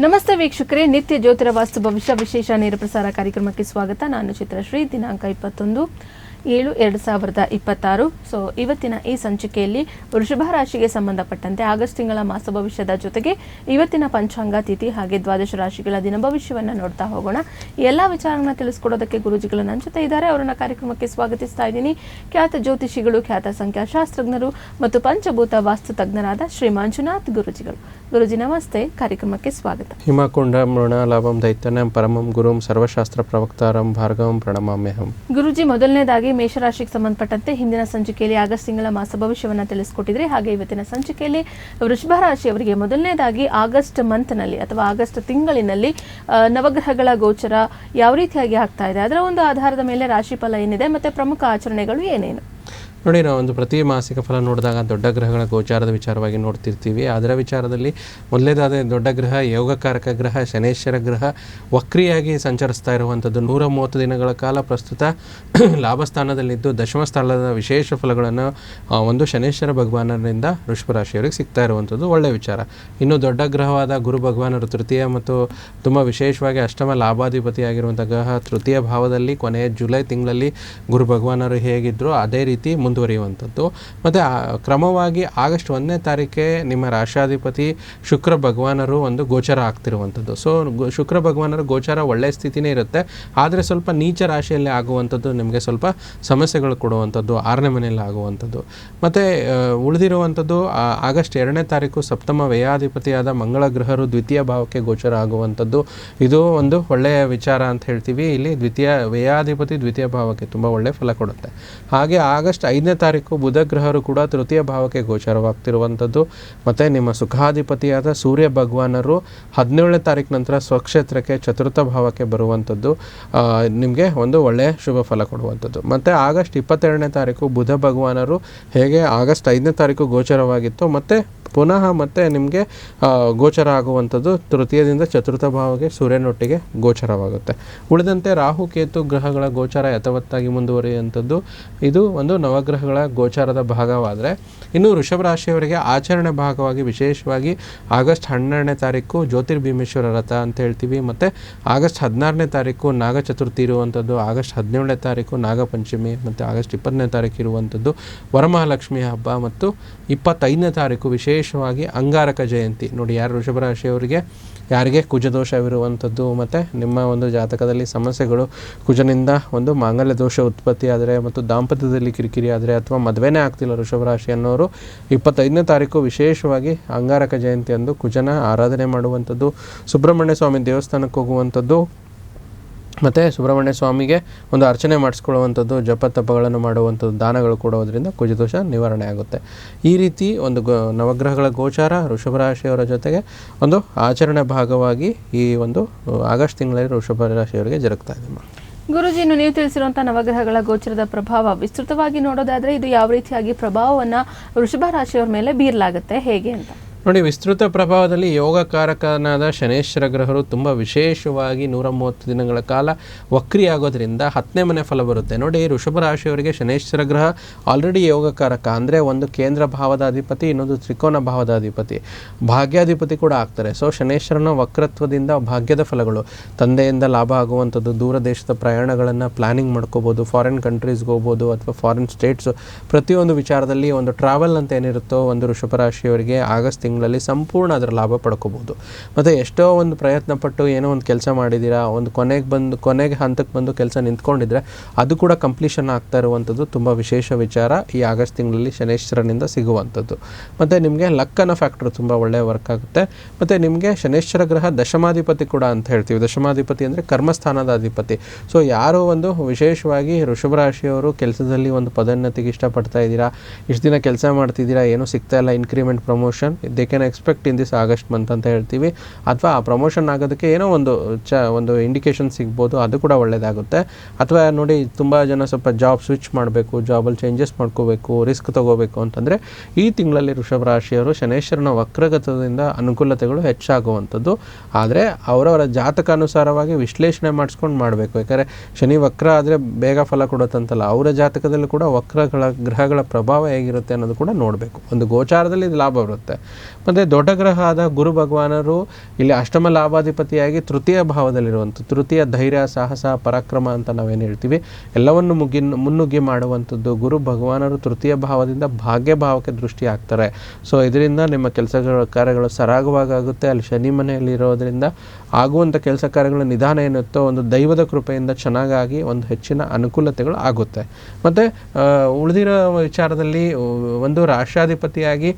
ನಮಸ್ತೆ ವೀಕ್ಷಕರೇ, ನಿತ್ಯ ಜ್ಯೋತಿರ ವಾಸ್ತು ಭವಿಷ್ಯ ವಿಶೇಷ ನೇರ ಪ್ರಸಾರ ಕಾರ್ಯಕ್ರಮಕ್ಕೆ ಸ್ವಾಗತ. ನಾನು ಚಿತ್ರಶ್ರೀ. ದಿನಾಂಕ 21/7/2026. ಸೊ ಇವತ್ತಿನ ಈ ಸಂಚಿಕೆಯಲ್ಲಿ ವೃಷಭ ರಾಶಿಗೆ ಸಂಬಂಧಪಟ್ಟಂತೆ ಆಗಸ್ಟ್ ತಿಂಗಳ ಮಾಸ ಭವಿಷ್ಯದ ಜೊತೆಗೆ ಇವತ್ತಿನ ಪಂಚಾಂಗ ತಿಥಿ ಹಾಗೆ ದ್ವಾದಶ ರಾಶಿಗಳ ದಿನ ಭವಿಷ್ಯವನ್ನು ನೋಡ್ತಾ ಹೋಗೋಣ. ಎಲ್ಲ ವಿಚಾರಗಳನ್ನ ತಿಳಿಸ್ಕೊಡೋದಕ್ಕೆ ಗುರುಜಿಗಳು ನನ್ನ ಜೊತೆ ಇದ್ದಾರೆ. ಅವರನ್ನ ಕಾರ್ಯಕ್ರಮಕ್ಕೆ ಸ್ವಾಗತಿಸ್ತಾ ಇದ್ದೀನಿ. ಖ್ಯಾತ ಜ್ಯೋತಿಷಿಗಳು, ಖ್ಯಾತ ಸಂಖ್ಯಾಶಾಸ್ತ್ರಜ್ಞರು ಮತ್ತು ಪಂಚಭೂತ ವಾಸ್ತು ತಜ್ಞರಾದ ಶ್ರೀ ಮಂಜುನಾಥ್ ಗುರುಜಿಗಳು. ಗುರುಜಿ ನಮಸ್ತೆ, ಕಾರ್ಯಕ್ರಮಕ್ಕೆ ಸ್ವಾಗತ. ಹಿಮಕುಂಡ ಮೃಣಾಲಾಭಂ ದೈತ್ಯನಂ ಪರಮಂ ಗುರುಂ ಸರ್ವಶಾಸ್ತ್ರ ಪ್ರವಕ್ತಾರಂ ಭಾರ್ಗವಂ ಪ್ರಣಮಾಮ್ಯಹಂ. ಗುರುಜಿ, ಮೊದಲನೇದಾಗಿ ಮೇಷರಾಶಿಗೆ ಸಂಬಂಧಪಟ್ಟಂತೆ ಹಿಂದಿನ ಸಂಚಿಕೆಯಲ್ಲಿ ಆಗಸ್ಟ್ ತಿಂಗಳ ಮಾಸ ಭವಿಷ್ಯವನ್ನು ತಿಳಿಸ್ಕೊಟ್ಟಿದ್ರೆ, ಹಾಗೆ ಇವತ್ತಿನ ಸಂಚಿಕೆಯಲ್ಲಿ ವೃಷಭ ರಾಶಿಯವರಿಗೆ ಮೊದಲನೇದಾಗಿ ಆಗಸ್ಟ್ ಮಂತ್ನಲ್ಲಿ ಅಥವಾ ಆಗಸ್ಟ್ ತಿಂಗಳಿನಲ್ಲಿ ನವಗ್ರಹಗಳ ಗೋಚರ ಯಾವ ರೀತಿಯಾಗಿ ಆಗ್ತಾ ಇದೆ, ಅದರ ಒಂದು ಆಧಾರದ ಮೇಲೆ ರಾಶಿಫಲ ಏನಿದೆ ಮತ್ತೆ ಪ್ರಮುಖ ಆಚರಣೆಗಳು ಏನೇನು? ನೋಡಿ, ನಾವು ಒಂದು ಪ್ರತಿ ಮಾಸಿಕ ಫಲ ನೋಡಿದಾಗ ದೊಡ್ಡ ಗ್ರಹಗಳ ಗೋಚಾರದ ವಿಚಾರವಾಗಿ ನೋಡ್ತಿರ್ತೀವಿ. ಅದರ ವಿಚಾರದಲ್ಲಿ ಮೊದಲೇದಾದ ದೊಡ್ಡ ಗ್ರಹ, ಯೋಗಕಾರಕ ಗ್ರಹ ಶನೇಶ್ವರ ಗ್ರಹ ವಕ್ರಿಯಾಗಿ ಸಂಚರಿಸ್ತಾ ಇರುವಂಥದ್ದು 130 ದಿನಗಳ ಕಾಲ ಪ್ರಸ್ತುತ ಲಾಭಸ್ಥಾನದಲ್ಲಿದ್ದು ದಶಮ ಸ್ಥಾನದ ವಿಶೇಷ ಫಲಗಳನ್ನು ಒಂದು ಶನೇಶ್ವರ ಭಗವಾನರಿಂದ ವೃಷಭ ರಾಶಿಯವರಿಗೆ ಸಿಗ್ತಾ ಇರುವಂಥದ್ದು ಒಳ್ಳೆಯ ವಿಚಾರ. ಇನ್ನು ದೊಡ್ಡ ಗ್ರಹವಾದ ಗುರು ಭಗವಾನರು ತೃತೀಯ ಮತ್ತು ತುಂಬ ವಿಶೇಷವಾಗಿ ಅಷ್ಟಮ ಲಾಭಾಧಿಪತಿಯಾಗಿರುವಂಥ ಗ್ರಹ ತೃತೀಯ ಭಾವದಲ್ಲಿ ಕೊನೆಯ ಜುಲೈ ತಿಂಗಳಲ್ಲಿ ಗುರು ಭಗವಾನರು ಹೇಗಿದ್ದರು ಅದೇ ರೀತಿ ಮುಂದುವರಿಯುವಂಥದ್ದು. ಮತ್ತು ಕ್ರಮವಾಗಿ ಆಗಸ್ಟ್ 1ನೇ ತಾರೀಕೆ ನಿಮ್ಮ ರಾಶಾಧಿಪತಿ ಶುಕ್ರ ಭಗವಾನರು ಒಂದು ಗೋಚರ ಆಗ್ತಿರುವಂಥದ್ದು. ಸೊ ಶುಕ್ರ ಭಗವಾನರ ಗೋಚಾರ ಒಳ್ಳೆಯ ಸ್ಥಿತಿನೇ ಇರುತ್ತೆ, ಆದರೆ ಸ್ವಲ್ಪ ನೀಚ ರಾಶಿಯಲ್ಲಿ ಆಗುವಂಥದ್ದು ನಿಮಗೆ ಸ್ವಲ್ಪ ಸಮಸ್ಯೆಗಳು ಕೊಡುವಂಥದ್ದು 6ನೇ ಮನೆಯಲ್ಲಿ ಆಗುವಂಥದ್ದು. ಮತ್ತು ಉಳಿದಿರುವಂಥದ್ದು ಆಗಸ್ಟ್ 2ನೇ ತಾರೀಕು ಸಪ್ತಮ ವ್ಯಯಾಧಿಪತಿಯಾದ ಮಂಗಳ ಗ್ರಹರು ದ್ವಿತೀಯ ಭಾವಕ್ಕೆ ಗೋಚರ ಆಗುವಂಥದ್ದು. ಇದು ಒಂದು ಒಳ್ಳೆಯ ವಿಚಾರ ಅಂತ ಹೇಳ್ತೀವಿ. ಇಲ್ಲಿ ವ್ಯಯಾಧಿಪತಿ ದ್ವಿತೀಯ ಭಾವಕ್ಕೆ ತುಂಬ ಒಳ್ಳೆಯ ಫಲ ಕೊಡುತ್ತೆ. ಹಾಗೆ ಆಗಸ್ಟ್ 5ನೇ ತಾರೀಕು ಬುಧ ಗ್ರಹರು ಕೂಡ ತೃತೀಯ ಭಾವಕ್ಕೆ ಗೋಚರವಾಗ್ತಿರುವಂಥದ್ದು. ಮತ್ತು ನಿಮ್ಮ ಸುಖಾಧಿಪತಿಯಾದ ಸೂರ್ಯ ಭಗವಾನರು 17ನೇ ತಾರೀಕು ನಂತರ ಸ್ವಕ್ಷೇತ್ರಕ್ಕೆ ಚತುರ್ಥ ಭಾವಕ್ಕೆ ಬರುವಂಥದ್ದು ನಿಮಗೆ ಒಂದು ಒಳ್ಳೆಯ ಶುಭ ಫಲ ಕೊಡುವಂಥದ್ದು. ಮತ್ತು ಆಗಸ್ಟ್ 22ನೇ ತಾರೀಕು ಬುಧ ಭಗವಾನರು ಹೇಗೆ ಆಗಸ್ಟ್ 5ನೇ ತಾರೀಕು ಗೋಚರವಾಗಿತ್ತು ಮತ್ತು ಪುನಃ ಮತ್ತೆ ನಿಮಗೆ ಗೋಚರ ಆಗುವಂಥದ್ದು ತೃತೀಯದಿಂದ ಚತುರ್ಥ ಭಾವಕ್ಕೆ ಸೂರ್ಯನೊಟ್ಟಿಗೆ ಗೋಚರವಾಗುತ್ತೆ. ಉಳಿದಂತೆ ರಾಹು ಕೇತು ಗ್ರಹಗಳ ಗೋಚಾರ ಯಥಾವತ್ತಾಗಿ ಮುಂದುವರಿಯುವಂಥದ್ದು ಇದು ಒಂದು ನವಗ್ರಹಗಳ ಗೋಚಾರದ ಭಾಗವಾದರೆ, ಇನ್ನು ವೃಷಭ ರಾಶಿಯವರಿಗೆ ಆಚರಣೆ ಭಾಗವಾಗಿ ವಿಶೇಷವಾಗಿ ಆಗಸ್ಟ್ 12ನೇ ತಾರೀಕು ಜ್ಯೋತಿರ್ಭೀಮೇಶ್ವರ ರಥ ಅಂತ ಹೇಳ್ತೀವಿ. ಮತ್ತು ಆಗಸ್ಟ್ 16ನೇ ತಾರೀಕು ನಾಗ ಚತುರ್ಥಿ ಇರುವಂಥದ್ದು, ಆಗಸ್ಟ್ 17ನೇ ತಾರೀಕು ನಾಗಪಂಚಮಿ, ಮತ್ತು ಆಗಸ್ಟ್ 20ನೇ ತಾರೀಕು ಇರುವಂಥದ್ದು ವರಮಹಾಲಕ್ಷ್ಮಿ ಹಬ್ಬ, ಮತ್ತು 25ನೇ ತಾರೀಕು ವಿಶೇಷವಾಗಿ ಅಂಗಾರಕ ಜಯಂತಿ. ನೋಡಿ, ಯಾರು ವೃಷಭ ರಾಶಿಯವರಿಗೆ ಯಾರಿಗೆ ಕುಜದೋಷವಿರುವಂಥದ್ದು ಮತ್ತು ನಿಮ್ಮ ಒಂದು ಜಾತಕದಲ್ಲಿ ಸಮಸ್ಯೆಗಳು ಕುಜನಿಂದ ಒಂದು ಮಾಂಗಲ್ಯ ದೋಷ ಉತ್ಪತ್ತಿ ಆದರೆ ಮತ್ತು ದಾಂಪತ್ಯದಲ್ಲಿ ಕಿರಿಕಿರಿ ಆದರೆ ಅಥವಾ ಮದುವೆನೇ ಆಗ್ತಿಲ್ಲ ವೃಷಭ ರಾಶಿ ಅನ್ನೋರು 25ನೇ ತಾರೀಕು ವಿಶೇಷವಾಗಿ ಅಂಗಾರಕ ಜಯಂತಿಯಂದು ಕುಜನ ಆರಾಧನೆ ಮಾಡುವಂಥದ್ದು, ಸುಬ್ರಹ್ಮಣ್ಯ ಸ್ವಾಮಿ ದೇವಸ್ಥಾನಕ್ಕೆ ಹೋಗುವಂಥದ್ದು ಮತ್ತು ಸುಬ್ರಹ್ಮಣ್ಯ ಸ್ವಾಮಿಗೆ ಒಂದು ಅರ್ಚನೆ ಮಾಡಿಸ್ಕೊಳ್ಳುವಂಥದ್ದು, ಜಪ ತಪಗಳನ್ನು ಮಾಡುವಂಥದ್ದು, ದಾನಗಳು ಕೊಡೋದ್ರಿಂದ ಕುಜದೋಷ ನಿವಾರಣೆ ಆಗುತ್ತೆ. ಈ ರೀತಿ ಒಂದು ನವಗ್ರಹಗಳ ಗೋಚಾರ ವೃಷಭ ರಾಶಿಯವರ ಜೊತೆಗೆ ಒಂದು ಆಚರಣೆ ಭಾಗವಾಗಿ ಈ ಒಂದು ಆಗಸ್ಟ್ ತಿಂಗಳಲ್ಲಿ ವೃಷಭ ರಾಶಿಯವರಿಗೆ ಜರುಗ್ತಾ ಇದೆ. ಗುರುಜಿ, ಇನ್ನು ನೀವು ತಿಳಿಸಿರುವಂಥ ನವಗ್ರಹಗಳ ಗೋಚರದ ಪ್ರಭಾವ ವಿಸ್ತೃತವಾಗಿ ನೋಡೋದಾದರೆ ಇದು ಯಾವ ರೀತಿಯಾಗಿ ಪ್ರಭಾವವನ್ನು ವೃಷಭ ರಾಶಿಯವರ ಮೇಲೆ ಬೀರಲಾಗುತ್ತೆ, ಹೇಗೆ ಅಂತ? ನೋಡಿ, ವಿಸ್ತೃತ ಪ್ರಭಾವದಲ್ಲಿ ಯೋಗಕಾರಕನಾದ ಶನೇಶ್ವರ ಗ್ರಹರು ತುಂಬ ವಿಶೇಷವಾಗಿ 130 ದಿನಗಳ ಕಾಲ ವಕ್ರಿಯಾಗೋದ್ರಿಂದ 10ನೇ ಮನೆ ಫಲ ಬರುತ್ತೆ. ನೋಡಿ, ವೃಷಭ ರಾಶಿಯವರಿಗೆ ಶನೇಶ್ವರ ಗ್ರಹ ಆಲ್ರೆಡಿ ಯೋಗಕಾರಕ ಅಂದರೆ ಒಂದು ಕೇಂದ್ರ ಭಾವದ ಅಧಿಪತಿ, ಇನ್ನೊಂದು ತ್ರಿಕೋನ ಭಾವದ ಅಧಿಪತಿ, ಭಾಗ್ಯಾಧಿಪತಿ ಕೂಡ ಆಗ್ತಾರೆ. ಸೊ ಶನೇಶ್ವರನ ವಕ್ರತ್ವದಿಂದ ಭಾಗ್ಯದ ಫಲಗಳು, ತಂದೆಯಿಂದ ಲಾಭ ಆಗುವಂಥದ್ದು, ದೂರ ದೇಶದ ಪ್ರಯಾಣಗಳನ್ನು ಪ್ಲಾನಿಂಗ್ ಮಾಡ್ಕೋಬೋದು, ಫಾರಿನ್ ಕಂಟ್ರೀಸ್ಗೆ ಹೋಗ್ಬೋದು ಅಥವಾ ಫಾರಿನ್ ಸ್ಟೇಟ್ಸು, ಪ್ರತಿಯೊಂದು ವಿಚಾರದಲ್ಲಿ ಒಂದು ಟ್ರಾವೆಲ್ ಅಂತ ಏನಿರುತ್ತೋ ಒಂದು ವೃಷಭ ರಾಶಿಯವರಿಗೆ ಆಗಸ್ಟ್ ತಿಂಗಳಲ್ಲಿ ಸಂಪೂರ್ಣ ಅದರ ಲಾಭ ಪಡ್ಕೋಬೋದು. ಮತ್ತು ಎಷ್ಟೋ ಒಂದು ಪ್ರಯತ್ನ ಪಟ್ಟು ಏನೋ ಒಂದು ಕೆಲಸ ಮಾಡಿದ್ದೀರಾ, ಒಂದು ಕೊನೆಗೆ ಹಂತಕ್ಕೆ ಬಂದು ಕೆಲಸ ನಿಂತ್ಕೊಂಡಿದ್ರೆ ಅದು ಕೂಡ ಕಂಪ್ಲೀಷನ್ ಆಗ್ತಾ ಇರುವಂಥದ್ದು ತುಂಬ ವಿಶೇಷ ವಿಚಾರ ಈ ಆಗಸ್ಟ್ ತಿಂಗಳಲ್ಲಿ ಶನೇಶ್ವರನಿಂದ ಸಿಗುವಂಥದ್ದು. ಮತ್ತು ನಿಮಗೆ ಲಕ್ ಅನ್ನೋ ಫ್ಯಾಕ್ಟರ್ ತುಂಬ ಒಳ್ಳೆಯ ವರ್ಕ್ ಆಗುತ್ತೆ. ಮತ್ತು ನಿಮಗೆ ಶನೇಶ್ವರ ಗ್ರಹ ದಶಮಾಧಿಪತಿ ಕೂಡ ಅಂತ ಹೇಳ್ತೀವಿ. ದಶಮಾಧಿಪತಿ ಅಂದರೆ ಕರ್ಮಸ್ಥಾನದ ಅಧಿಪತಿ. ಸೊ ಯಾರೋ ಒಂದು ವಿಶೇಷವಾಗಿ ವೃಷಭ ರಾಶಿಯವರು ಕೆಲಸದಲ್ಲಿ ಒಂದು ಪದೋನ್ನತಿಗೆ ಇಷ್ಟಪಡ್ತಾ ಇದ್ದೀರಾ, ಇಷ್ಟು ದಿನ ಕೆಲಸ ಮಾಡ್ತಿದ್ದೀರಾ, ಏನೂ ಸಿಗ್ತಾ ಇಲ್ಲ, increment promotion they can expect in this August month ಅಂತ ಹೇಳ್ತೀವಿ. ಅಥವಾ ಆ ಪ್ರಮೋಷನ್ ಆಗೋದಕ್ಕೆ ಏನೋ ಒಂದು ಇಂಡಿಕೇಶನ್ ಸಿಗ್ಬೋದು, ಅದು ಕೂಡ ಒಳ್ಳೆಯದಾಗುತ್ತೆ. ಅಥವಾ ನೋಡಿ, ತುಂಬ ಜನ ಸ್ವಲ್ಪ ಜಾಬ್ ಸ್ವಿಚ್ ಮಾಡಬೇಕು, ಜಾಬಲ್ಲಿ ಚೇಂಜಸ್ ಮಾಡ್ಕೋಬೇಕು, ರಿಸ್ಕ್ ತೊಗೋಬೇಕು ಅಂತಂದರೆ ಈ ತಿಂಗಳಲ್ಲಿ ವೃಷಭ ರಾಶಿಯವರು ಶನೇಶ್ವರನ ವಕ್ರಗತದಿಂದ ಅನುಕೂಲತೆಗಳು ಹೆಚ್ಚಾಗುವಂಥದ್ದು. ಆದರೆ ಅವರವರ ಜಾತಕಾನುಸಾರವಾಗಿ ವಿಶ್ಲೇಷಣೆ ಮಾಡಿಸ್ಕೊಂಡು ಮಾಡಬೇಕು. ಯಾಕಂದರೆ ಶನಿ ವಕ್ರ ಆದರೆ ಬೇಗ ಫಲ ಕೊಡುತ್ತಂತಲ್ಲ, ಅವರ ಜಾತಕದಲ್ಲೂ ಕೂಡ ಗ್ರಹಗಳ ಪ್ರಭಾವ ಹೇಗಿರುತ್ತೆ ಅನ್ನೋದು ಕೂಡ ನೋಡಬೇಕು. ಒಂದು ಗೋಚಾರದಲ್ಲಿ ಇದು ಲಾಭ ಬರುತ್ತೆ. ಮತ್ತು ದೊಡ್ಡ ಗ್ರಹ ಆದ ಗುರು ಭಗವಾನರು ಇಲ್ಲಿ ಅಷ್ಟಮ ಲಾಭಾಧಿಪತಿಯಾಗಿ ತೃತೀಯ ಭಾವದಲ್ಲಿರುವಂಥದ್ದು, ತೃತೀಯ ಧೈರ್ಯ, ಸಾಹಸ, ಪರಾಕ್ರಮ ಅಂತ ನಾವೇನು ಹೇಳ್ತೀವಿ, ಎಲ್ಲವನ್ನು ಮುನ್ನುಗ್ಗಿ ಮಾಡುವಂಥದ್ದು. ಗುರು ಭಗವಾನರು ತೃತೀಯ ಭಾವದಿಂದ ಭಾಗ್ಯ ಭಾವಕ್ಕೆ ದೃಷ್ಟಿ ಆಗ್ತಾರೆ. ಸೊ ಇದರಿಂದ ನಿಮ್ಮ ಕೆಲಸಗಳ ಕಾರ್ಯಗಳು ಸರಾಗವಾಗುತ್ತೆ. ಅಲ್ಲಿ ಶನಿ ಮನೆಯಲ್ಲಿ ಇರೋದರಿಂದ ಆಗುವಂಥ ಕೆಲಸ ಕಾರ್ಯಗಳ ನಿಧಾನ ಏನಿತ್ತೋ ಒಂದು ದೈವದ ಕೃಪೆಯಿಂದ ಚೆನ್ನಾಗಾಗಿ ಒಂದು ಹೆಚ್ಚಿನ ಅನುಕೂಲತೆಗಳು ಆಗುತ್ತೆ. ಮತ್ತು ಉಳಿದಿರೋ ವಿಚಾರದಲ್ಲಿ ಒಂದು ರಾಷ್ಟ್ರಾಧಿಪತಿಯಾಗಿ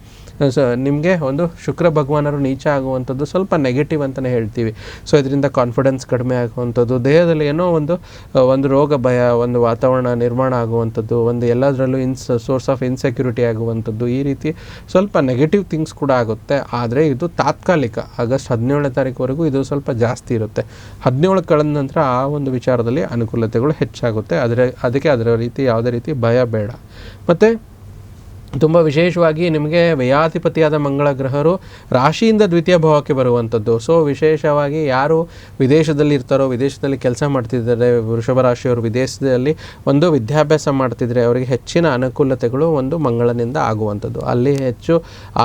ನಿಮಗೆ ಒಂದು ಶುಕ್ರ ಭಗವಾನರು ನೀಚ ಆಗುವಂಥದ್ದು ಸ್ವಲ್ಪ ನೆಗೆಟಿವ್ ಅಂತಲೇ ಹೇಳ್ತೀವಿ. ಸೊ ಇದರಿಂದ ಕಾನ್ಫಿಡೆನ್ಸ್ ಕಡಿಮೆ ಆಗುವಂಥದ್ದು, ದೇಹದಲ್ಲಿ ಏನೋ ಒಂದು ರೋಗ ಭಯ, ಒಂದು ವಾತಾವರಣ ನಿರ್ಮಾಣ ಆಗುವಂಥದ್ದು, ಒಂದು ಎಲ್ಲದರಲ್ಲೂ ಸೋರ್ಸ್ ಆಫ್ ಇನ್ಸೆಕ್ಯೂರಿಟಿ ಆಗುವಂಥದ್ದು, ಈ ರೀತಿ ಸ್ವಲ್ಪ ನೆಗೆಟಿವ್ ಥಿಂಗ್ಸ್ ಕೂಡ ಆಗುತ್ತೆ. ಆದರೆ ಇದು ತಾತ್ಕಾಲಿಕ. ಆಗಸ್ಟ್ 17ನೇ ತಾರೀಕುವರೆಗೂ ಇದು ಸ್ವಲ್ಪ ಜಾಸ್ತಿ ಇರುತ್ತೆ. 17 ಕಳೆದ ನಂತರ ಆ ಒಂದು ವಿಚಾರದಲ್ಲಿ ಅನುಕೂಲತೆಗಳು ಹೆಚ್ಚಾಗುತ್ತೆ. ಅದಕ್ಕೆ ಅದರ ರೀತಿ ಯಾವುದೇ ರೀತಿ ಭಯ ಬೇಡ. ಮತ್ತು ತುಂಬ ವಿಶೇಷವಾಗಿ ನಿಮಗೆ ವ್ಯಯಾಧಿಪತಿಯಾದ ಮಂಗಳ ಗ್ರಹರು ರಾಶಿಯಿಂದ ದ್ವಿತೀಯ ಭಾವಕ್ಕೆ ಬರುವಂಥದ್ದು. ಸೊ ವಿಶೇಷವಾಗಿ ಯಾರು ವಿದೇಶದಲ್ಲಿ ಇರ್ತಾರೋ, ವಿದೇಶದಲ್ಲಿ ಕೆಲಸ ಮಾಡ್ತಿದ್ದಾರೆ, ವೃಷಭ ರಾಶಿಯವರು ವಿದೇಶದಲ್ಲಿ ಒಂದು ವಿದ್ಯಾಭ್ಯಾಸ ಮಾಡ್ತಿದ್ರೆ ಅವರಿಗೆ ಹೆಚ್ಚಿನ ಅನುಕೂಲತೆಗಳು ಒಂದು ಮಂಗಳನಿಂದ ಆಗುವಂಥದ್ದು. ಅಲ್ಲಿ ಹೆಚ್ಚು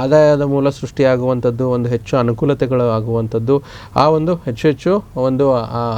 ಆದಾಯದ ಮೂಲ ಸೃಷ್ಟಿಯಾಗುವಂಥದ್ದು, ಒಂದು ಹೆಚ್ಚು ಅನುಕೂಲತೆಗಳು ಆಗುವಂಥದ್ದು, ಆ ಒಂದು ಹೆಚ್ಚು ಒಂದು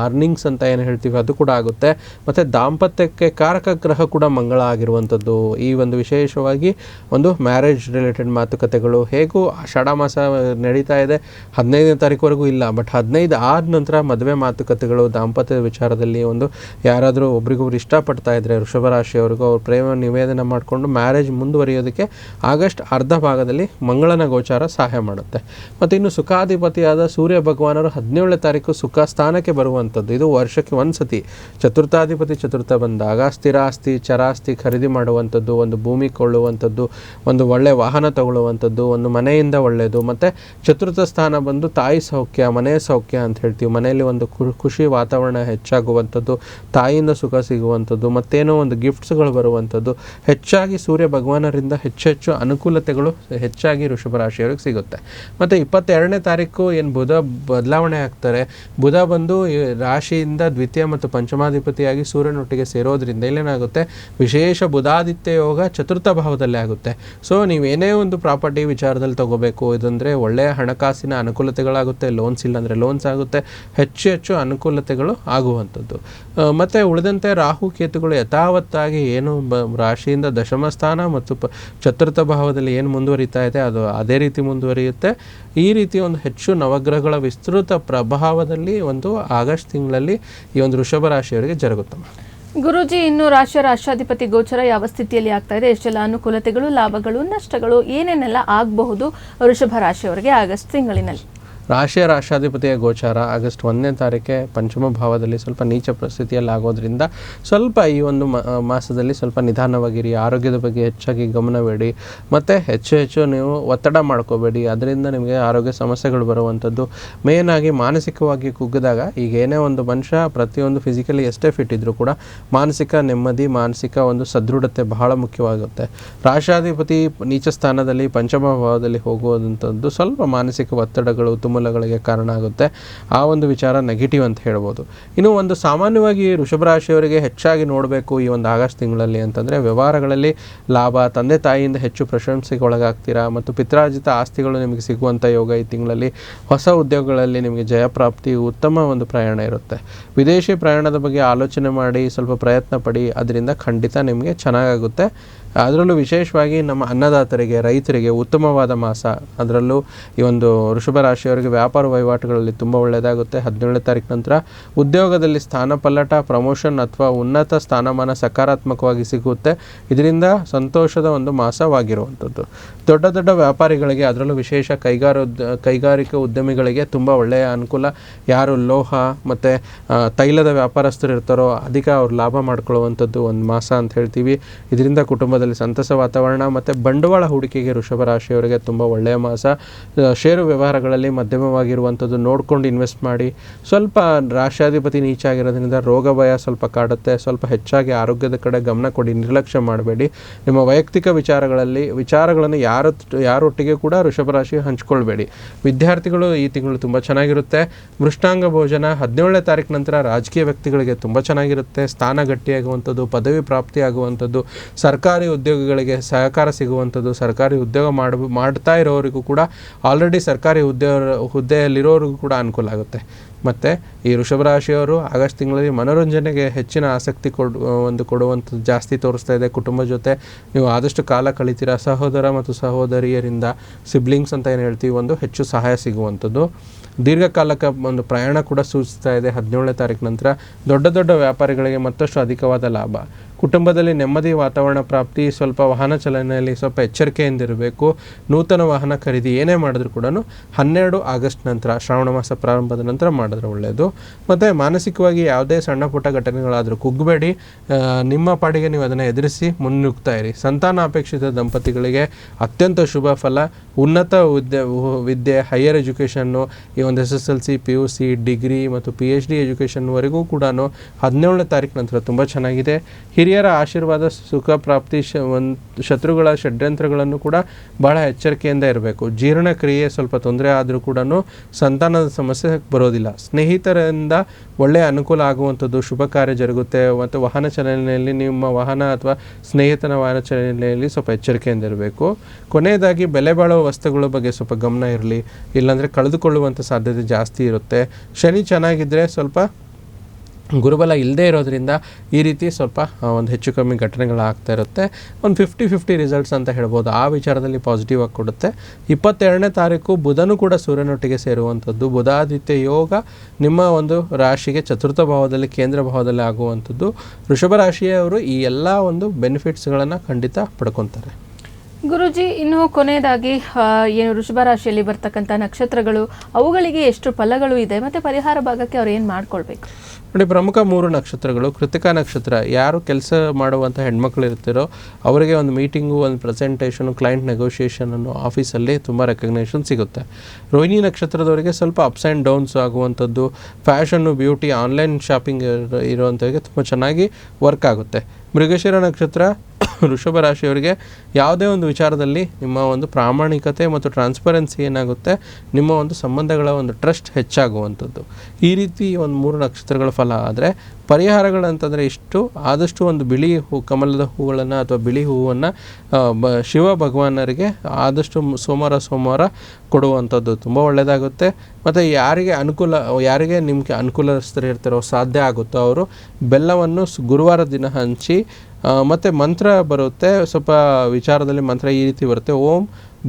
ಅರ್ನಿಂಗ್ಸ್ ಅಂತ ಏನು ಹೇಳ್ತೀವಿ ಅದು ಕೂಡ ಆಗುತ್ತೆ. ಮತ್ತು ದಾಂಪತ್ಯಕ್ಕೆ ಕಾರಕ ಗ್ರಹ ಕೂಡ ಮಂಗಳ ಆಗಿರುವಂಥದ್ದು. ಈ ಒಂದು ವಿಶೇಷವಾಗಿ ಒಂದು ಮ್ಯಾರೇಜ್ ರಿಲೇಟೆಡ್ ಮಾತುಕತೆಗಳು ಹೇಗೂ ಆಷಾಢ ಮಾಸ ನಡೀತಾ ಇದೆ, 15ನೇ ತಾರೀಕುವರೆಗೂ ಇಲ್ಲ, ಬಟ್ 15 ಆದ ನಂತರ ಮದುವೆ ಮಾತುಕತೆಗಳು, ದಾಂಪತ್ಯದ ವಿಚಾರದಲ್ಲಿ ಒಂದು ಯಾರಾದರೂ ಒಬ್ರಿಗೊಬ್ರು ಇಷ್ಟಪಡ್ತಾ ಇದ್ದರೆ ವೃಷಭ ರಾಶಿಯವರಿಗೂ ಅವ್ರ ಪ್ರೇಮ ನಿವೇದನೆ ಮಾಡಿಕೊಂಡು ಮ್ಯಾರೇಜ್ ಮುಂದುವರಿಯೋದಕ್ಕೆ ಆಗಸ್ಟ್ ಅರ್ಧ ಭಾಗದಲ್ಲಿ ಮಂಗಳನ ಗೋಚಾರ ಸಹಾಯ ಮಾಡುತ್ತೆ. ಮತ್ತು ಇನ್ನು ಸುಖಾಧಿಪತಿಯಾದ ಸೂರ್ಯ ಭಗವಾನರು 17ನೇ ತಾರೀಕು ಸುಖ ಸ್ಥಾನಕ್ಕೆ ಬರುವಂಥದ್ದು. ಇದು ವರ್ಷಕ್ಕೆ ಒಂದು ಸತಿ ಚತುರ್ಥಾಧಿಪತಿ ಚತುರ್ಥ ಬಂದಾಗ ಸ್ಥಿರಾಸ್ತಿ, ಚರಾಸ್ತಿ ಖರೀದಿ ಮಾಡುವಂಥದ್ದು, ಒಂದು ಭೂಮಿ ಕೊಳ್ಳುವಂಥದ್ದು, ಒಂದು ಒಳ್ಳೆ ವಾಹನ ತಗೊಳ್ಳುವಂಥದ್ದು, ಒಂದು ಮನೆಯಿಂದ ಒಳ್ಳೆಯದು. ಮತ್ತು ಚತುರ್ಥ ಸ್ಥಾನ ಬಂದು ತಾಯಿ ಸೌಖ್ಯ, ಮನೆಯ ಸೌಖ್ಯ ಅಂತ ಹೇಳ್ತೀವಿ. ಮನೆಯಲ್ಲಿ ಒಂದು ಖುಷಿ ವಾತಾವರಣ ಹೆಚ್ಚಾಗುವಂಥದ್ದು, ತಾಯಿಯಿಂದ ಸುಖ ಸಿಗುವಂಥದ್ದು, ಮತ್ತೇನೋ ಒಂದು ಗಿಫ್ಟ್ಸ್ಗಳು ಬರುವಂಥದ್ದು, ಹೆಚ್ಚಾಗಿ ಸೂರ್ಯ ಭಗವಾನರಿಂದ ಹೆಚ್ಚು ಅನುಕೂಲತೆಗಳು ಹೆಚ್ಚಾಗಿ ವೃಷಭ ರಾಶಿಯವರಿಗೆ ಸಿಗುತ್ತೆ. ಮತ್ತು 22ನೇ ತಾರೀಕು ಏನು ಬುಧ ಬದಲಾವಣೆ ಆಗ್ತಾರೆ, ಬುಧ ಬಂದು ರಾಶಿಯಿಂದ ದ್ವಿತೀಯ ಮತ್ತು ಪಂಚಮಾಧಿಪತಿಯಾಗಿ ಸೂರ್ಯನೊಟ್ಟಿಗೆ ಸೇರೋದ್ರಿಂದ ಇಲ್ಲೇನಾಗುತ್ತೆ, ವಿಶೇಷ ಬುಧಾದಿತ್ಯ ಯೋಗ ಚತುರ್ಥ ಭಾವದಲ್ಲಿ ಆಗುತ್ತೆ. ಸೊ ನೀವೇನೇ ಒಂದು ಪ್ರಾಪರ್ಟಿ ವಿಚಾರದಲ್ಲಿ ತಗೋಬೇಕು ಇದಂದರೆ ಒಳ್ಳೆಯ ಹಣಕಾಸಿನ ಅನುಕೂಲತೆಗಳಾಗುತ್ತೆ. ಲೋನ್ಸ್ ಇಲ್ಲಾಂದರೆ ಲೋನ್ಸ್ ಆಗುತ್ತೆ, ಹೆಚ್ಚು ಅನುಕೂಲತೆಗಳು ಆಗುವಂಥದ್ದು. ಮತ್ತು ಉಳಿದಂತೆ ರಾಹು ಕೇತುಗಳು ಯಥಾವತ್ತಾಗಿ ಏನು ರಾಶಿಯಿಂದ ದಶಮ ಸ್ಥಾನ ಮತ್ತು ಚತುರ್ಥ ಭಾವದಲ್ಲಿ ಏನು ಮುಂದುವರಿತಾ ಇದೆ ಅದು ಅದೇ ರೀತಿ ಮುಂದುವರಿಯುತ್ತೆ. ಈ ರೀತಿ ಒಂದು ಹೆಚ್ಚು ನವಗ್ರಹಗಳ ವಿಸ್ತೃತ ಪ್ರಭಾವದಲ್ಲಿ ಒಂದು ಆಗಸ್ಟ್ ತಿಂಗಳಲ್ಲಿ ಈ ಒಂದು ವೃಷಭ ರಾಶಿಯವರಿಗೆ ಜರುಗುತ್ತೆ. ಗುರೂಜಿ, ಇನ್ನು ರಾಷ್ಟ್ರಾಧಿಪತಿ ಗೋಚರ ಯಾವ ಸ್ಥಿತಿಯಲ್ಲಿ ಆಗ್ತಾ ಇದೆ, ಎಷ್ಟೆಲ್ಲ ಅನುಕೂಲತೆಗಳು, ಲಾಭಗಳು, ನಷ್ಟಗಳು ಏನೇನೆಲ್ಲ ಆಗಬಹುದು ವೃಷಭ ರಾಶಿಯವರಿಗೆ ಆಗಸ್ಟ್ ತಿಂಗಳಿನಲ್ಲಿ? ರಾಷ್ಟ್ರಾಧಿಪತಿಯ ಗೋಚಾರ ಆಗಸ್ಟ್ 1ನೇ ತಾರೀಕೆ ಪಂಚಮ ಭಾವದಲ್ಲಿ ಸ್ವಲ್ಪ ನೀಚ ಪರಿಸ್ಥಿತಿಯಲ್ಲಿ ಆಗೋದ್ರಿಂದ ಸ್ವಲ್ಪ ಈ ಒಂದು ಮಾಸದಲ್ಲಿ ಸ್ವಲ್ಪ ನಿಧಾನವಾಗಿರಿ. ಆರೋಗ್ಯದ ಬಗ್ಗೆ ಹೆಚ್ಚಾಗಿ ಗಮನಬೇಡಿ, ಮತ್ತು ಹೆಚ್ಚು ನೀವು ಒತ್ತಡ ಮಾಡ್ಕೋಬೇಡಿ. ಅದರಿಂದ ನಿಮಗೆ ಆರೋಗ್ಯ ಸಮಸ್ಯೆಗಳು ಬರುವಂಥದ್ದು. ಮೇಯ್ನಾಗಿ ಮಾನಸಿಕವಾಗಿ ಕುಗ್ಗಿದಾಗ, ಈಗ ಏನೇ ಒಂದು ಮನುಷ್ಯ ಪ್ರತಿಯೊಂದು ಫಿಸಿಕಲಿ ಎಷ್ಟೇ ಫಿಟ್ ಇದ್ದರೂ ಕೂಡ ಮಾನಸಿಕ ನೆಮ್ಮದಿ, ಮಾನಸಿಕ ಒಂದು ಸದೃಢತೆ ಬಹಳ ಮುಖ್ಯವಾಗುತ್ತೆ. ರಾಷ್ಟ್ರಾಧಿಪತಿ ನೀಚ ಸ್ಥಾನದಲ್ಲಿ ಪಂಚಮ ಭಾವದಲ್ಲಿ ಹೋಗುವಂಥದ್ದು ಸ್ವಲ್ಪ ಮಾನಸಿಕ ಒತ್ತಡಗಳು, ತುಮುಲಗಳಿಗೆ ಕಾರಣ ಆಗುತ್ತೆ. ಆ ಒಂದು ವಿಚಾರ ನೆಗೆಟಿವ್ ಅಂತ ಹೇಳ್ಬೋದು. ಇನ್ನು ಒಂದು ಸಾಮಾನ್ಯವಾಗಿ ವೃಷಭ ರಾಶಿಯವರಿಗೆ ಹೆಚ್ಚಾಗಿ ನೋಡಬೇಕು ಈ ಒಂದು ಆಗಸ್ಟ್ ತಿಂಗಳಲ್ಲಿ ಅಂತಂದರೆ ವ್ಯವಹಾರಗಳಲ್ಲಿ ಲಾಭ, ತಂದೆ ತಾಯಿಯಿಂದ ಹೆಚ್ಚು ಪ್ರಶಂಸೆಗೆ ಒಳಗಾಗ್ತೀರಾ, ಮತ್ತು ಪಿತ್ರಾರ್ಜಿತ ಆಸ್ತಿಗಳು ನಿಮಗೆ ಸಿಗುವಂಥ ಯೋಗ ಈ ತಿಂಗಳಲ್ಲಿ. ಹೊಸ ಉದ್ಯೋಗಗಳಲ್ಲಿ ನಿಮಗೆ ಜಯಪ್ರಾಪ್ತಿ, ಉತ್ತಮ ಒಂದು ಪ್ರಯಾಣ ಇರುತ್ತೆ. ವಿದೇಶಿ ಪ್ರಯಾಣದ ಬಗ್ಗೆ ಆಲೋಚನೆ ಮಾಡಿ ಸ್ವಲ್ಪ ಪ್ರಯತ್ನ ಪಡಿ, ಅದರಿಂದ ಖಂಡಿತ ನಿಮಗೆ ಚೆನ್ನಾಗಾಗುತ್ತೆ. ಅದರಲ್ಲೂ ವಿಶೇಷವಾಗಿ ನಮ್ಮ ಅನ್ನದಾತರಿಗೆ, ರೈತರಿಗೆ ಉತ್ತಮವಾದ ಮಾಸ. ಅದರಲ್ಲೂ ಈ ಒಂದು ವೃಷಭ ರಾಶಿಯವರಿಗೆ ವ್ಯಾಪಾರ ವಹಿವಾಟುಗಳಲ್ಲಿ ತುಂಬ ಒಳ್ಳೆಯದಾಗುತ್ತೆ. 17ನೇ ತಾರೀಕು ನಂತರ ಉದ್ಯೋಗದಲ್ಲಿ ಸ್ಥಾನ ಪಲ್ಲಟ, ಪ್ರಮೋಷನ್ ಅಥವಾ ಉನ್ನತ ಸ್ಥಾನಮಾನ ಸಕಾರಾತ್ಮಕವಾಗಿ ಸಿಗುತ್ತೆ. ಇದರಿಂದ ಸಂತೋಷದ ಒಂದು ಮಾಸವಾಗಿರುವಂಥದ್ದು. ದೊಡ್ಡ ವ್ಯಾಪಾರಿಗಳಿಗೆ, ಅದರಲ್ಲೂ ವಿಶೇಷ ಕೈಗಾರಿಕಾ ಉದ್ಯಮಿಗಳಿಗೆ ತುಂಬ ಒಳ್ಳೆಯ ಅನುಕೂಲ. ಯಾರು ಲೋಹ ಮತ್ತು ತೈಲದ ವ್ಯಾಪಾರಸ್ಥರು ಇರ್ತಾರೋ ಅಧಿಕ ಅವ್ರು ಲಾಭ ಮಾಡ್ಕೊಳ್ಳುವಂಥದ್ದು ಒಂದು ಮಾಸ ಅಂತ ಹೇಳ್ತೀವಿ. ಇದರಿಂದ ಕುಟುಂಬದಲ್ಲಿ ಸಂತಸ ವಾತಾವರಣ. ಮತ್ತು ಬಂಡವಾಳ ಹೂಡಿಕೆಗೆ ವೃಷಭ ರಾಶಿಯವರಿಗೆ ತುಂಬ ಒಳ್ಳೆಯ ಮಾಸ. ಷೇರು ವ್ಯವಹಾರಗಳಲ್ಲಿ ಮಧ್ಯಮವಾಗಿರುವಂಥದ್ದು ನೋಡ್ಕೊಂಡು ಇನ್ವೆಸ್ಟ್ ಮಾಡಿ. ಸ್ವಲ್ಪ ರಾಷ್ಟ್ರಾಧಿಪತಿ ನೀಚ ಆಗಿರೋದ್ರಿಂದ ರೋಗ ಭಯ ಸ್ವಲ್ಪ ಕಾಡುತ್ತೆ. ಸ್ವಲ್ಪ ಹೆಚ್ಚಾಗಿ ಆರೋಗ್ಯದ ಕಡೆ ಗಮನ ಕೊಡಿ, ನಿರ್ಲಕ್ಷ್ಯ ಮಾಡಬೇಡಿ. ನಿಮ್ಮ ವೈಯಕ್ತಿಕ ವಿಚಾರಗಳನ್ನು ಯಾರೊಟ್ಟಿಗೆ ಕೂಡ ವೃಷಭ ರಾಶಿ ಹಂಚ್ಕೊಳ್ಬೇಡಿ. ವಿದ್ಯಾರ್ಥಿಗಳು ಈ ತಿಂಗಳು ತುಂಬ ಚೆನ್ನಾಗಿರುತ್ತೆ. ಮೃಷ್ಟಾಂಗ ಭೋಜನ 17ನೇ ತಾರೀಕು ನಂತರ ರಾಜಕೀಯ ವ್ಯಕ್ತಿಗಳಿಗೆ ತುಂಬ ಚೆನ್ನಾಗಿರುತ್ತೆ. ಸ್ಥಾನ ಗಟ್ಟಿಯಾಗುವಂಥದ್ದು, ಪದವಿ ಪ್ರಾಪ್ತಿಯಾಗುವಂಥದ್ದು, ಸರ್ಕಾರಿ ಉದ್ಯೋಗಿಗಳಿಗೆ ಸಹಕಾರ ಸಿಗುವಂಥದ್ದು, ಸರ್ಕಾರಿ ಉದ್ಯೋಗ ಮಾಡ್ತಾ ಇರೋರಿಗೂ ಕೂಡ ಆಲ್ರೆಡಿ ಸರ್ಕಾರಿ ಹುದ್ದೆಯಲ್ಲಿರೋರಿಗೂ ಕೂಡ ಅನುಕೂಲ ಆಗುತ್ತೆ. ಮತ್ತು ಈ ವೃಷಭ ರಾಶಿಯವರು ಆಗಸ್ಟ್ ತಿಂಗಳಲ್ಲಿ ಮನೋರಂಜನೆಗೆ ಹೆಚ್ಚಿನ ಆಸಕ್ತಿ ಕೊಡುವಂಥದ್ದು ಜಾಸ್ತಿ ತೋರಿಸ್ತಾ ಇದೆ. ಕುಟುಂಬ ಜೊತೆ ನೀವು ಆದಷ್ಟು ಕಾಲ ಕಳಿತೀರಾ. ಸಹೋದರ ಮತ್ತು ಸಹೋದರಿಯರಿಂದ ಸಿಬ್ಲಿಂಗ್ಸ್ ಅಂತ ಏನು ಹೇಳ್ತೀವಿ, ಒಂದು ಹೆಚ್ಚು ಸಹಾಯ ಸಿಗುವಂಥದ್ದು. ದೀರ್ಘಕಾಲಕ್ಕೆ ಒಂದು ಪ್ರಯಾಣ ಕೂಡ ಸೂಚಿಸ್ತಾ ಇದೆ 17ನೇ ತಾರೀಕು ನಂತರ. ದೊಡ್ಡ ದೊಡ್ಡ ವ್ಯಾಪಾರಿಗಳಿಗೆ ಮತ್ತಷ್ಟು ಅಧಿಕವಾದ ಲಾಭ. ಕುಟುಂಬದಲ್ಲಿ ನೆಮ್ಮದಿ ವಾತಾವರಣ ಪ್ರಾಪ್ತಿ. ಸ್ವಲ್ಪ ವಾಹನ ಚಲನೆಯಲ್ಲಿ ಸ್ವಲ್ಪ ಎಚ್ಚರಿಕೆಯಿಂದಿರಬೇಕು. ನೂತನ ವಾಹನ ಖರೀದಿ ಏನೇ ಮಾಡಿದ್ರು ಕೂಡ 12 ಆಗಸ್ಟ್ ನಂತರ, ಶ್ರಾವಣ ಮಾಸ ಪ್ರಾರಂಭದ ನಂತರ ಮಾಡಿದ್ರೆ ಒಳ್ಳೆಯದು. ಮತ್ತು ಮಾನಸಿಕವಾಗಿ ಯಾವುದೇ ಸಣ್ಣ ಪುಟ್ಟ ಘಟನೆಗಳಾದರೂ ಕುಗ್ಗಬೇಡಿ. ನಿಮ್ಮ ಪಾಡಿಗೆ ನೀವು ಅದನ್ನು ಎದುರಿಸಿ ಮುನ್ನುಗ್ತಾ ಇರಿ. ಸಂತಾನ ಅಪೇಕ್ಷಿತ ದಂಪತಿಗಳಿಗೆ ಅತ್ಯಂತ ಶುಭ ಫಲ. ಉನ್ನತ ವಿದ್ಯೆ ಹೈಯರ್ ಎಜುಕೇಷನ್ನು, ಈ ಒಂದು SSLC PUC ಡಿಗ್ರಿ ಮತ್ತು PhD ಎಜುಕೇಷನ್ವರೆಗೂ ಕೂಡ 17ನೇ ತಾರೀಕು ನಂತರ ತುಂಬ ಚೆನ್ನಾಗಿದೆ. ಹಿರಿಯರ ಆಶೀರ್ವಾದ, ಸುಖ ಪ್ರಾಪ್ತಿ. ಶತ್ರುಗಳ ಷಡ್ಯಂತ್ರಗಳನ್ನು ಕೂಡ ಬಹಳ ಎಚ್ಚರಿಕೆಯಿಂದ ಇರಬೇಕು. ಜೀರ್ಣಕ್ರಿಯೆ ಸ್ವಲ್ಪ ತೊಂದರೆ ಆದರೂ ಕೂಡ ಸಂತಾನದ ಸಮಸ್ಯೆ ಬರೋದಿಲ್ಲ. ಸ್ನೇಹಿತರಿಂದ ಒಳ್ಳೆಯ ಅನುಕೂಲ ಆಗುವಂಥದ್ದು, ಶುಭ ಕಾರ್ಯ ಜರುಗುತ್ತೆ. ಮತ್ತು ವಾಹನ ಚಲನೆಯಲ್ಲಿ ನಿಮ್ಮ ವಾಹನ ಅಥವಾ ಸ್ನೇಹಿತನ ವಾಹನ ಚಲನೆಯಲ್ಲಿ ಸ್ವಲ್ಪ ಎಚ್ಚರಿಕೆಯಿಂದ ಇರಬೇಕು. ಕೊನೆಯದಾಗಿ ಬೆಲೆ ಬಾಳುವ ವಸ್ತುಗಳ ಬಗ್ಗೆ ಸ್ವಲ್ಪ ಗಮನ ಇರಲಿ, ಇಲ್ಲಾಂದರೆ ಕಳೆದುಕೊಳ್ಳುವಂಥ ಸಾಧ್ಯತೆ ಜಾಸ್ತಿ ಇರುತ್ತೆ. ಶನಿ ಚೆನ್ನಾಗಿದ್ದರೆ ಸ್ವಲ್ಪ ಗುರುಬಲ ಇಲ್ಲದೇ ಇರೋದ್ರಿಂದ ಈ ರೀತಿ ಸ್ವಲ್ಪ ಒಂದು ಹೆಚ್ಚು ಕಮ್ಮಿ ಘಟನೆಗಳಾಗ್ತಾ ಇರುತ್ತೆ. ಒಂದು 50-50 ರಿಸಲ್ಟ್ಸ್ ಅಂತ ಹೇಳ್ಬೋದು. ಆ ವಿಚಾರದಲ್ಲಿ ಪಾಸಿಟಿವ್ ಆಗಿ ಕೊಡುತ್ತೆ. 22ನೇ ತಾರೀಕು ಬುಧನೂ ಕೂಡ ಸೂರ್ಯನೊಟ್ಟಿಗೆ ಸೇರುವಂಥದ್ದು. ಬುಧಾದಿತ್ಯ ಯೋಗ ನಿಮ್ಮ ಒಂದು ರಾಶಿಗೆ ಚತುರ್ಥ ಭಾವದಲ್ಲಿ, ಕೇಂದ್ರ ಭಾವದಲ್ಲಿ ಆಗುವಂಥದ್ದು. ವೃಷಭ ರಾಶಿಯವರು ಈ ಎಲ್ಲ ಒಂದು ಬೆನಿಫಿಟ್ಸ್ಗಳನ್ನು ಖಂಡಿತ ಪಡ್ಕೊತಾರೆ. ಗುರುಜಿ, ಇನ್ನು ಕೊನೆಯದಾಗಿ ಏನು ವೃಷಭ ರಾಶಿಯಲ್ಲಿ ಬರ್ತಕ್ಕಂಥ ನಕ್ಷತ್ರಗಳು, ಅವುಗಳಿಗೆ ಎಷ್ಟು ಫಲಗಳು ಇದೆ ಮತ್ತು ಪರಿಹಾರ ಭಾಗಕ್ಕೆ ಅವ್ರು ಏನು ಮಾಡ್ಕೊಳ್ಬೇಕು? ನೋಡಿ, ಪ್ರಮುಖ 3 ನಕ್ಷತ್ರಗಳು. ಕೃತಿಕಾ ನಕ್ಷತ್ರ, ಯಾರು ಕೆಲಸ ಮಾಡುವಂಥ ಹೆಣ್ಮಕ್ಳು ಇರ್ತಿರೋ ಅವರಿಗೆ ಒಂದು ಮೀಟಿಂಗು, ಒಂದು ಪ್ರೆಸೆಂಟೇಷನು, ಕ್ಲೈಂಟ್ ನೆಗೋಷಿಯೇಷನನ್ನು ಆಫೀಸಲ್ಲಿ ತುಂಬ ರೆಕಗ್ನೇಷನ್ ಸಿಗುತ್ತೆ. ರೋಹಿಣಿ ನಕ್ಷತ್ರದವರಿಗೆ ಸ್ವಲ್ಪ ಅಪ್ಸ್ ಆ್ಯಂಡ್ ಡೌನ್ಸ್ ಆಗುವಂಥದ್ದು. ಫ್ಯಾಷನ್ನು, ಬ್ಯೂಟಿ, ಆನ್ಲೈನ್ ಶಾಪಿಂಗ್ ಇರುವಂಥವ್ರಿಗೆ ತುಂಬ ಚೆನ್ನಾಗಿ ವರ್ಕ್ ಆಗುತ್ತೆ. ಮೃಗಶಿರ ನಕ್ಷತ್ರ ವೃಷಭ ರಾಶಿಯವರಿಗೆ ಯಾವುದೇ ಒಂದು ವಿಚಾರದಲ್ಲಿ ನಿಮ್ಮ ಒಂದು ಪ್ರಾಮಾಣಿಕತೆ ಮತ್ತು ಟ್ರಾನ್ಸ್ಪರೆನ್ಸಿ ಏನಾಗುತ್ತೆ, ನಿಮ್ಮ ಒಂದು ಸಂಬಂಧಗಳ ಒಂದು ಟ್ರಸ್ಟ್ ಹೆಚ್ಚಾಗುವಂಥದ್ದು. ಈ ರೀತಿ ಒಂದು 3 ನಕ್ಷತ್ರಗಳ ಫಲ. ಆದರೆ ಪರಿಹಾರಗಳಂತಂದರೆ ಇಷ್ಟು, ಆದಷ್ಟು ಒಂದು ಬಿಳಿ ಕಮಲದ ಹೂಗಳನ್ನು ಅಥವಾ ಬಿಳಿ ಹೂವನ್ನು ಶಿವ ಭಗವಾನರಿಗೆ ಆದಷ್ಟು ಸೋಮವಾರ ಕೊಡುವಂಥದ್ದು ತುಂಬ ಒಳ್ಳೆಯದಾಗುತ್ತೆ. ಮತ್ತು ಯಾರಿಗೆ ನಿಮಗೆ ಅನುಕೂಲಸ್ಥರು ಇರ್ತಾರೋ, ಸಾಧ್ಯ ಆಗುತ್ತೋ ಅವರು ಬೆಲ್ಲವನ್ನು ಗುರುವಾರ ದಿನ ಹಂಚಿ. ಮತ್ತು ಮಂತ್ರ ಬರುತ್ತೆ, ಸ್ವಲ್ಪ ವಿಚಾರದಲ್ಲಿ ಮಂತ್ರ ಈ ರೀತಿ ಬರುತ್ತೆ. ಓಂ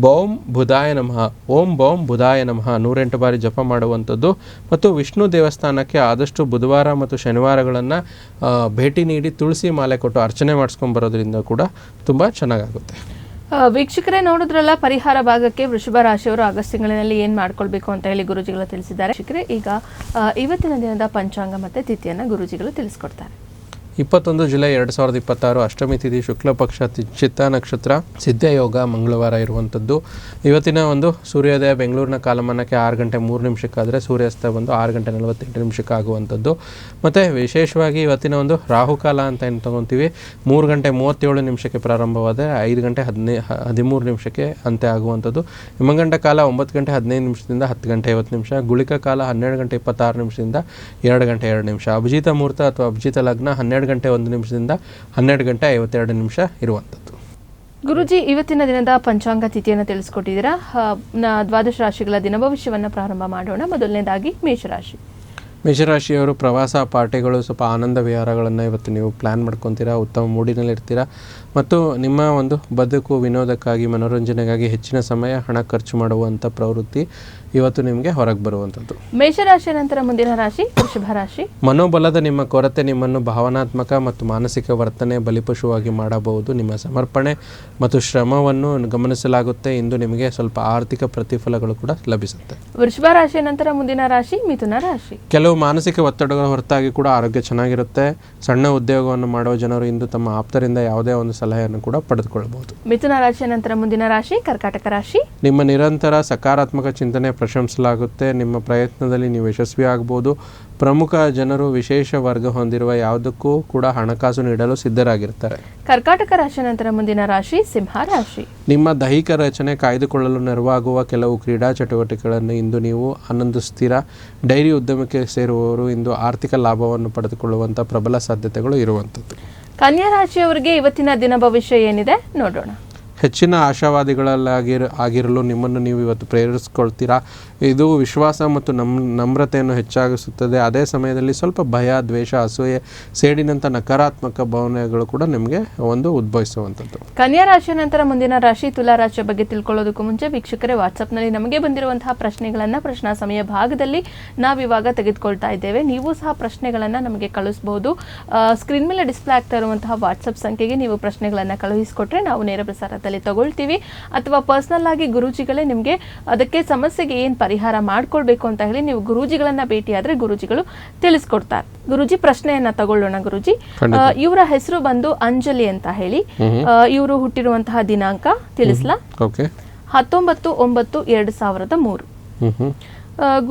ಬೌಂ ಬುಧಾಯ ನಮಃ, ಓಂ ಬೌಂ ಬುಧಾಯ ನಮಃ 108 ಬಾರಿ ಜಪ ಮಾಡುವಂಥದ್ದು. ಮತ್ತು ವಿಷ್ಣು ದೇವಸ್ಥಾನಕ್ಕೆ ಆದಷ್ಟು ಬುಧವಾರ ಮತ್ತು ಶನಿವಾರಗಳನ್ನು ಭೇಟಿ ನೀಡಿ ತುಳಸಿ ಮಾಲೆ ಕೊಟ್ಟು ಅರ್ಚನೆ ಮಾಡಿಸ್ಕೊಂಬರೋದ್ರಿಂದ ಕೂಡ ತುಂಬ ಚೆನ್ನಾಗಾಗುತ್ತೆ. ವೀಕ್ಷಕರೇ, ನೋಡಿದ್ರಲ್ಲ ಪರಿಹಾರ ಭಾಗಕ್ಕೆ ವೃಷಭ ರಾಶಿಯವರು ಆಗಸ್ಟ್ ತಿಂಗಳಿನಲ್ಲಿ ಏನು ಮಾಡ್ಕೊಳ್ಬೇಕು ಅಂತ ಹೇಳಿ ಗುರುಜಿಗಳು ತಿಳಿಸಿದ್ದಾರೆ. ವೀಕ್ಷಕರೇ, ಈಗ ಇವತ್ತಿನ ದಿನದ ಪಂಚಾಂಗ ಮತ್ತು ತಿಥಿಯನ್ನು ಗುರುಜಿಗಳು ತಿಳಿಸ್ಕೊಡ್ತಾರೆ. 21 ಜುಲೈ 2026 ಅಷ್ಟಮಿ ತಿಥಿ, ಶುಕ್ಲ ಪಕ್ಷ, ಚಿತ್ತ ನಕ್ಷತ್ರ, ಸಿದ್ಧಯೋಗ, ಮಂಗಳವಾರ ಇರುವಂಥದ್ದು. ಇವತ್ತಿನ ಒಂದು ಸೂರ್ಯೋದಯ ಬೆಂಗಳೂರಿನ ಕಾಲಮಾನಕ್ಕೆ 6 ಗಂಟೆ 3 ನಿಮಿಷಕ್ಕಾದರೆ ಸೂರ್ಯಾಸ್ತ ಬಂದು 6 ಗಂಟೆ 48 ನಿಮಿಷಕ್ಕೆ ಆಗುವಂಥದ್ದು. ಮತ್ತು ವಿಶೇಷವಾಗಿ ಇವತ್ತಿನ ಒಂದು ರಾಹುಕಾಲ ಅಂತ ಏನು ತೊಗೊತೀವಿ, 3 ಗಂಟೆ 37 ನಿಮಿಷಕ್ಕೆ ಪ್ರಾರಂಭವಾದರೆ 5 ಗಂಟೆ 13 ನಿಮಿಷಕ್ಕೆ ಅಂತ್ಯ ಆಗುವಂಥದ್ದು. ಯಮಗಂಡ ಕಾಲ 9 ಗಂಟೆ 15 ನಿಮಿಷದಿಂದ 10 ಗಂಟೆ 50 ನಿಮಿಷ. ಗುಳಿಕ ಕಾಲ 12 ಗಂಟೆ 26 ನಿಮಿಷದಿಂದ 2 ಗಂಟೆ 2 ನಿಮಿಷ. ಅಭಿಜಿತ ಮುಹೂರ್ತ ಅಥವಾ ಅಭಿಜಿತ ಲಗ್ನ 12 ಗಂಟೆ 1 ನಿಮಿಷದಿಂದ 12 ಗಂಟೆ 52 ನಿಮಿಷ ಇರುವಂಥದ್ದು. ಗುರುಜಿ, ಇವತ್ತಿನ ದಿನದ ಪಂಚಾಂಗ ತಿಥಿಯನ್ನು ತಿಳಿಸ್ಕೊಟ್ಟಿದ್ದೀರಾ. ದ್ವಾದಶ ರಾಶಿಗಳ ದಿನ ಭವಿಷ್ಯವನ್ನು ಪ್ರಾರಂಭ ಮಾಡೋಣ. ಮೊದಲನೇದಾಗಿ ಮೇಷರಾಶಿ. ಮೇಷರಾಶಿಯವರು ಪ್ರವಾಸ, ಪಾರ್ಟಿಗಳು, ಸ್ವಲ್ಪ ಆನಂದ ವಿಹಾರಗಳನ್ನು ಇವತ್ತು ನೀವು ಪ್ಲ್ಯಾನ್ ಮಾಡ್ಕೊತೀರಾ. ಉತ್ತಮ ಮೂಡಿನಲ್ಲಿರ್ತೀರಾ ಮತ್ತು ನಿಮ್ಮ ಒಂದು ಬದುಕು ವಿನೋದಕ್ಕಾಗಿ, ಮನೋರಂಜನೆಗಾಗಿ ಹೆಚ್ಚಿನ ಸಮಯ ಹಣ ಖರ್ಚು ಮಾಡುವಂಥ ಪ್ರವೃತ್ತಿ ಇವತ್ತು ನಿಮಗೆ ಹೊರಗೆ ಬರುವಂಥದ್ದು. ಮೇಷರಾಶಿಯ ನಂತರ ಮುಂದಿನ ರಾಶಿ ವೃಷಭ ರಾಶಿ. ಮನೋಬಲದ ನಿಮ್ಮ ಕೊರತೆ ನಿಮ್ಮನ್ನು ಭಾವನಾತ್ಮಕ ಮತ್ತು ಮಾನಸಿಕ ವರ್ತನೆ ಬಲಿಪಶುವಾಗಿ ಮಾಡಬಹುದು. ನಿಮ್ಮ ಸಮರ್ಪಣೆ ಮತ್ತು ಶ್ರಮವನ್ನು ಗಮನಿಸಲಾಗುತ್ತೆ. ಇಂದು ನಿಮಗೆ ಸ್ವಲ್ಪ ಆರ್ಥಿಕ ಪ್ರತಿಫಲಗಳು ಕೂಡ ಲಭಿಸುತ್ತೆ. ವೃಷಭ ರಾಶಿಯ ನಂತರ ಮುಂದಿನ ರಾಶಿ ಮಿಥುನ ರಾಶಿ. ಕೆಲವು ಮಾನಸಿಕ ಒತ್ತಡಗಳ ಹೊರತಾಗಿ ಕೂಡ ಆರೋಗ್ಯ ಚೆನ್ನಾಗಿರುತ್ತೆ. ಸಣ್ಣ ಉದ್ಯೋಗವನ್ನು ಮಾಡುವ ಜನರು ಇಂದು ತಮ್ಮ ಆಪ್ತರಿಂದ ಯಾವುದೇ ಒಂದು ಸಲಹೆಯನ್ನು ಕೂಡ ಪಡೆದುಕೊಳ್ಳಬಹುದು. ಮಿಥುನ ರಾಶಿಯ ನಂತರ ಮುಂದಿನ ರಾಶಿ ಕರ್ಕಾಟಕ ರಾಶಿ. ನಿಮ್ಮ ನಿರಂತರ ಸಕಾರಾತ್ಮಕ ಚಿಂತನೆ ಪ್ರಶಂಸಲಾಗುತ್ತೆ. ನಿಮ್ಮ ಪ್ರಯತ್ನದಲ್ಲಿ ನೀವು ಯಶಸ್ವಿ ಆಗಬಹುದು. ಪ್ರಮುಖ ಜನರು ವಿಶೇಷ ವರ್ಗ ಹೊಂದಿರುವ ಯಾವುದಕ್ಕೂ ಕೂಡ ಹಣಕಾಸು ನೀಡಲು ಸಿದ್ಧರಾಗಿರ್ತಾರೆ. ಕರ್ಕಾಟಕ ರಾಶಿಯ ನಂತರ ಮುಂದಿನ ರಾಶಿ ಸಿಂಹ ರಾಶಿ. ನಿಮ್ಮ ದೈಹಿಕ ರಚನೆ ಕಾಯ್ದುಕೊಳ್ಳಲು ನೆರವಾಗುವ ಕೆಲವು ಕ್ರೀಡಾ ಚಟುವಟಿಕೆಗಳನ್ನು ಇಂದು ನೀವು ಆನಂದಿಸ್ತೀರಾ. ಡೈರಿ ಉದ್ಯಮಕ್ಕೆ ಸೇರುವವರು ಇಂದು ಆರ್ಥಿಕ ಲಾಭವನ್ನು ಪಡೆದುಕೊಳ್ಳುವಂಥ ಪ್ರಬಲ ಸಾಧ್ಯತೆಗಳು ಇರುವಂಥದ್ದು. ಕನ್ಯಾ ರಾಶಿಯವರಿಗೆ ಇವತ್ತಿನ ದಿನ ಭವಿಷ್ಯ ಏನಿದೆ ನೋಡೋಣ. ಹೆಚ್ಚಿನ ಆಶಾವಾದಿಗಳಲ್ಲಾಗಿರಲು ನಿಮ್ಮನ್ನು ನೀವು ಇವತ್ತು ಪ್ರೇರಿಸ್ಕೊಳ್ತೀರಾ. ಇದು ವಿಶ್ವಾಸ ಮತ್ತು ನಮ್ರತೆಯನ್ನು ಹೆಚ್ಚಾಗಿಸುತ್ತದೆ. ಅದೇ ಸಮಯದಲ್ಲಿ ಸ್ವಲ್ಪ ಭಯ, ದ್ವೇಷ, ಅಸೂಯೆ, ಸೇಡಿನಂಥ ನಕಾರಾತ್ಮಕ ಭಾವನೆಗಳು ಕೂಡ ನಿಮಗೆ ಒಂದು ಉದ್ಭವಿಸುವಂಥದ್ದು. ಕನ್ಯಾ ರಾಶಿಯ ನಂತರ ಮುಂದಿನ ರಾಶಿ ತುಲಾ ರಾಶಿಯ ಬಗ್ಗೆ ತಿಳ್ಕೊಳ್ಳೋದಕ್ಕೂ ಮುಂಚೆ ವೀಕ್ಷಕರೇ, ವಾಟ್ಸಪ್ನಲ್ಲಿ ನಮಗೆ ಬಂದಿರುವಂತಹ ಪ್ರಶ್ನೆಗಳನ್ನು ಪ್ರಶ್ನಾ ಸಮಯ ಭಾಗದಲ್ಲಿ ನಾವಿವಾಗ ತೆಗೆದುಕೊಳ್ತಾ ಇದ್ದೇವೆ. ನೀವು ಸಹ ಪ್ರಶ್ನೆಗಳನ್ನು ನಮಗೆ ಕಳಿಸಬಹುದು. ಸ್ಕ್ರೀನ್ ಮೇಲೆ ಡಿಸ್ಪ್ಲೇ ಆಗ್ತಾ ಇರುವಂತಹ ವಾಟ್ಸಪ್ ಸಂಖ್ಯೆಗೆ ನೀವು ಪ್ರಶ್ನೆಗಳನ್ನು ಕಳುಹಿಸಿಕೊಟ್ರೆ ನಾವು ನೇರ ಪ್ರಸಾರದಲ್ಲಿ ತಗೊಳ್ತೀವಿ. ಅಥವಾ ಪರ್ಸನಲ್ ಆಗಿ ಗುರೂಜಿಗಳೇ ನಿಮಗೆ ಅದಕ್ಕೆ ಸಮಸ್ಯೆಗೆ ಏನು ಪರಿಹಾರ ಮಾಡ್ಕೊಳ್ಬೇಕು ಅಂತ ಹೇಳಿ ನೀವು ಗುರೂಜಿಗಳನ್ನ ಭೇಟಿಯಾದ್ರೆ ಗುರೂಜಿಗಳು ತಿಳಿಸ್ಕೊಡ್ತಾರೆ. ಗುರೂಜಿ, ಪ್ರಶ್ನೆಯನ್ನ ತಗೊಳ್ಳೋಣ. ಗುರೂಜಿ, ಇವರ ಹೆಸರು ಬಂದು ಅಂಜಲಿ ಅಂತ ಹೇಳಿ. ಇವರು ಹುಟ್ಟಿರುವಂತಹ ದಿನಾಂಕ ತಿಳಿಸ್ಲಾ? 19/9/2003.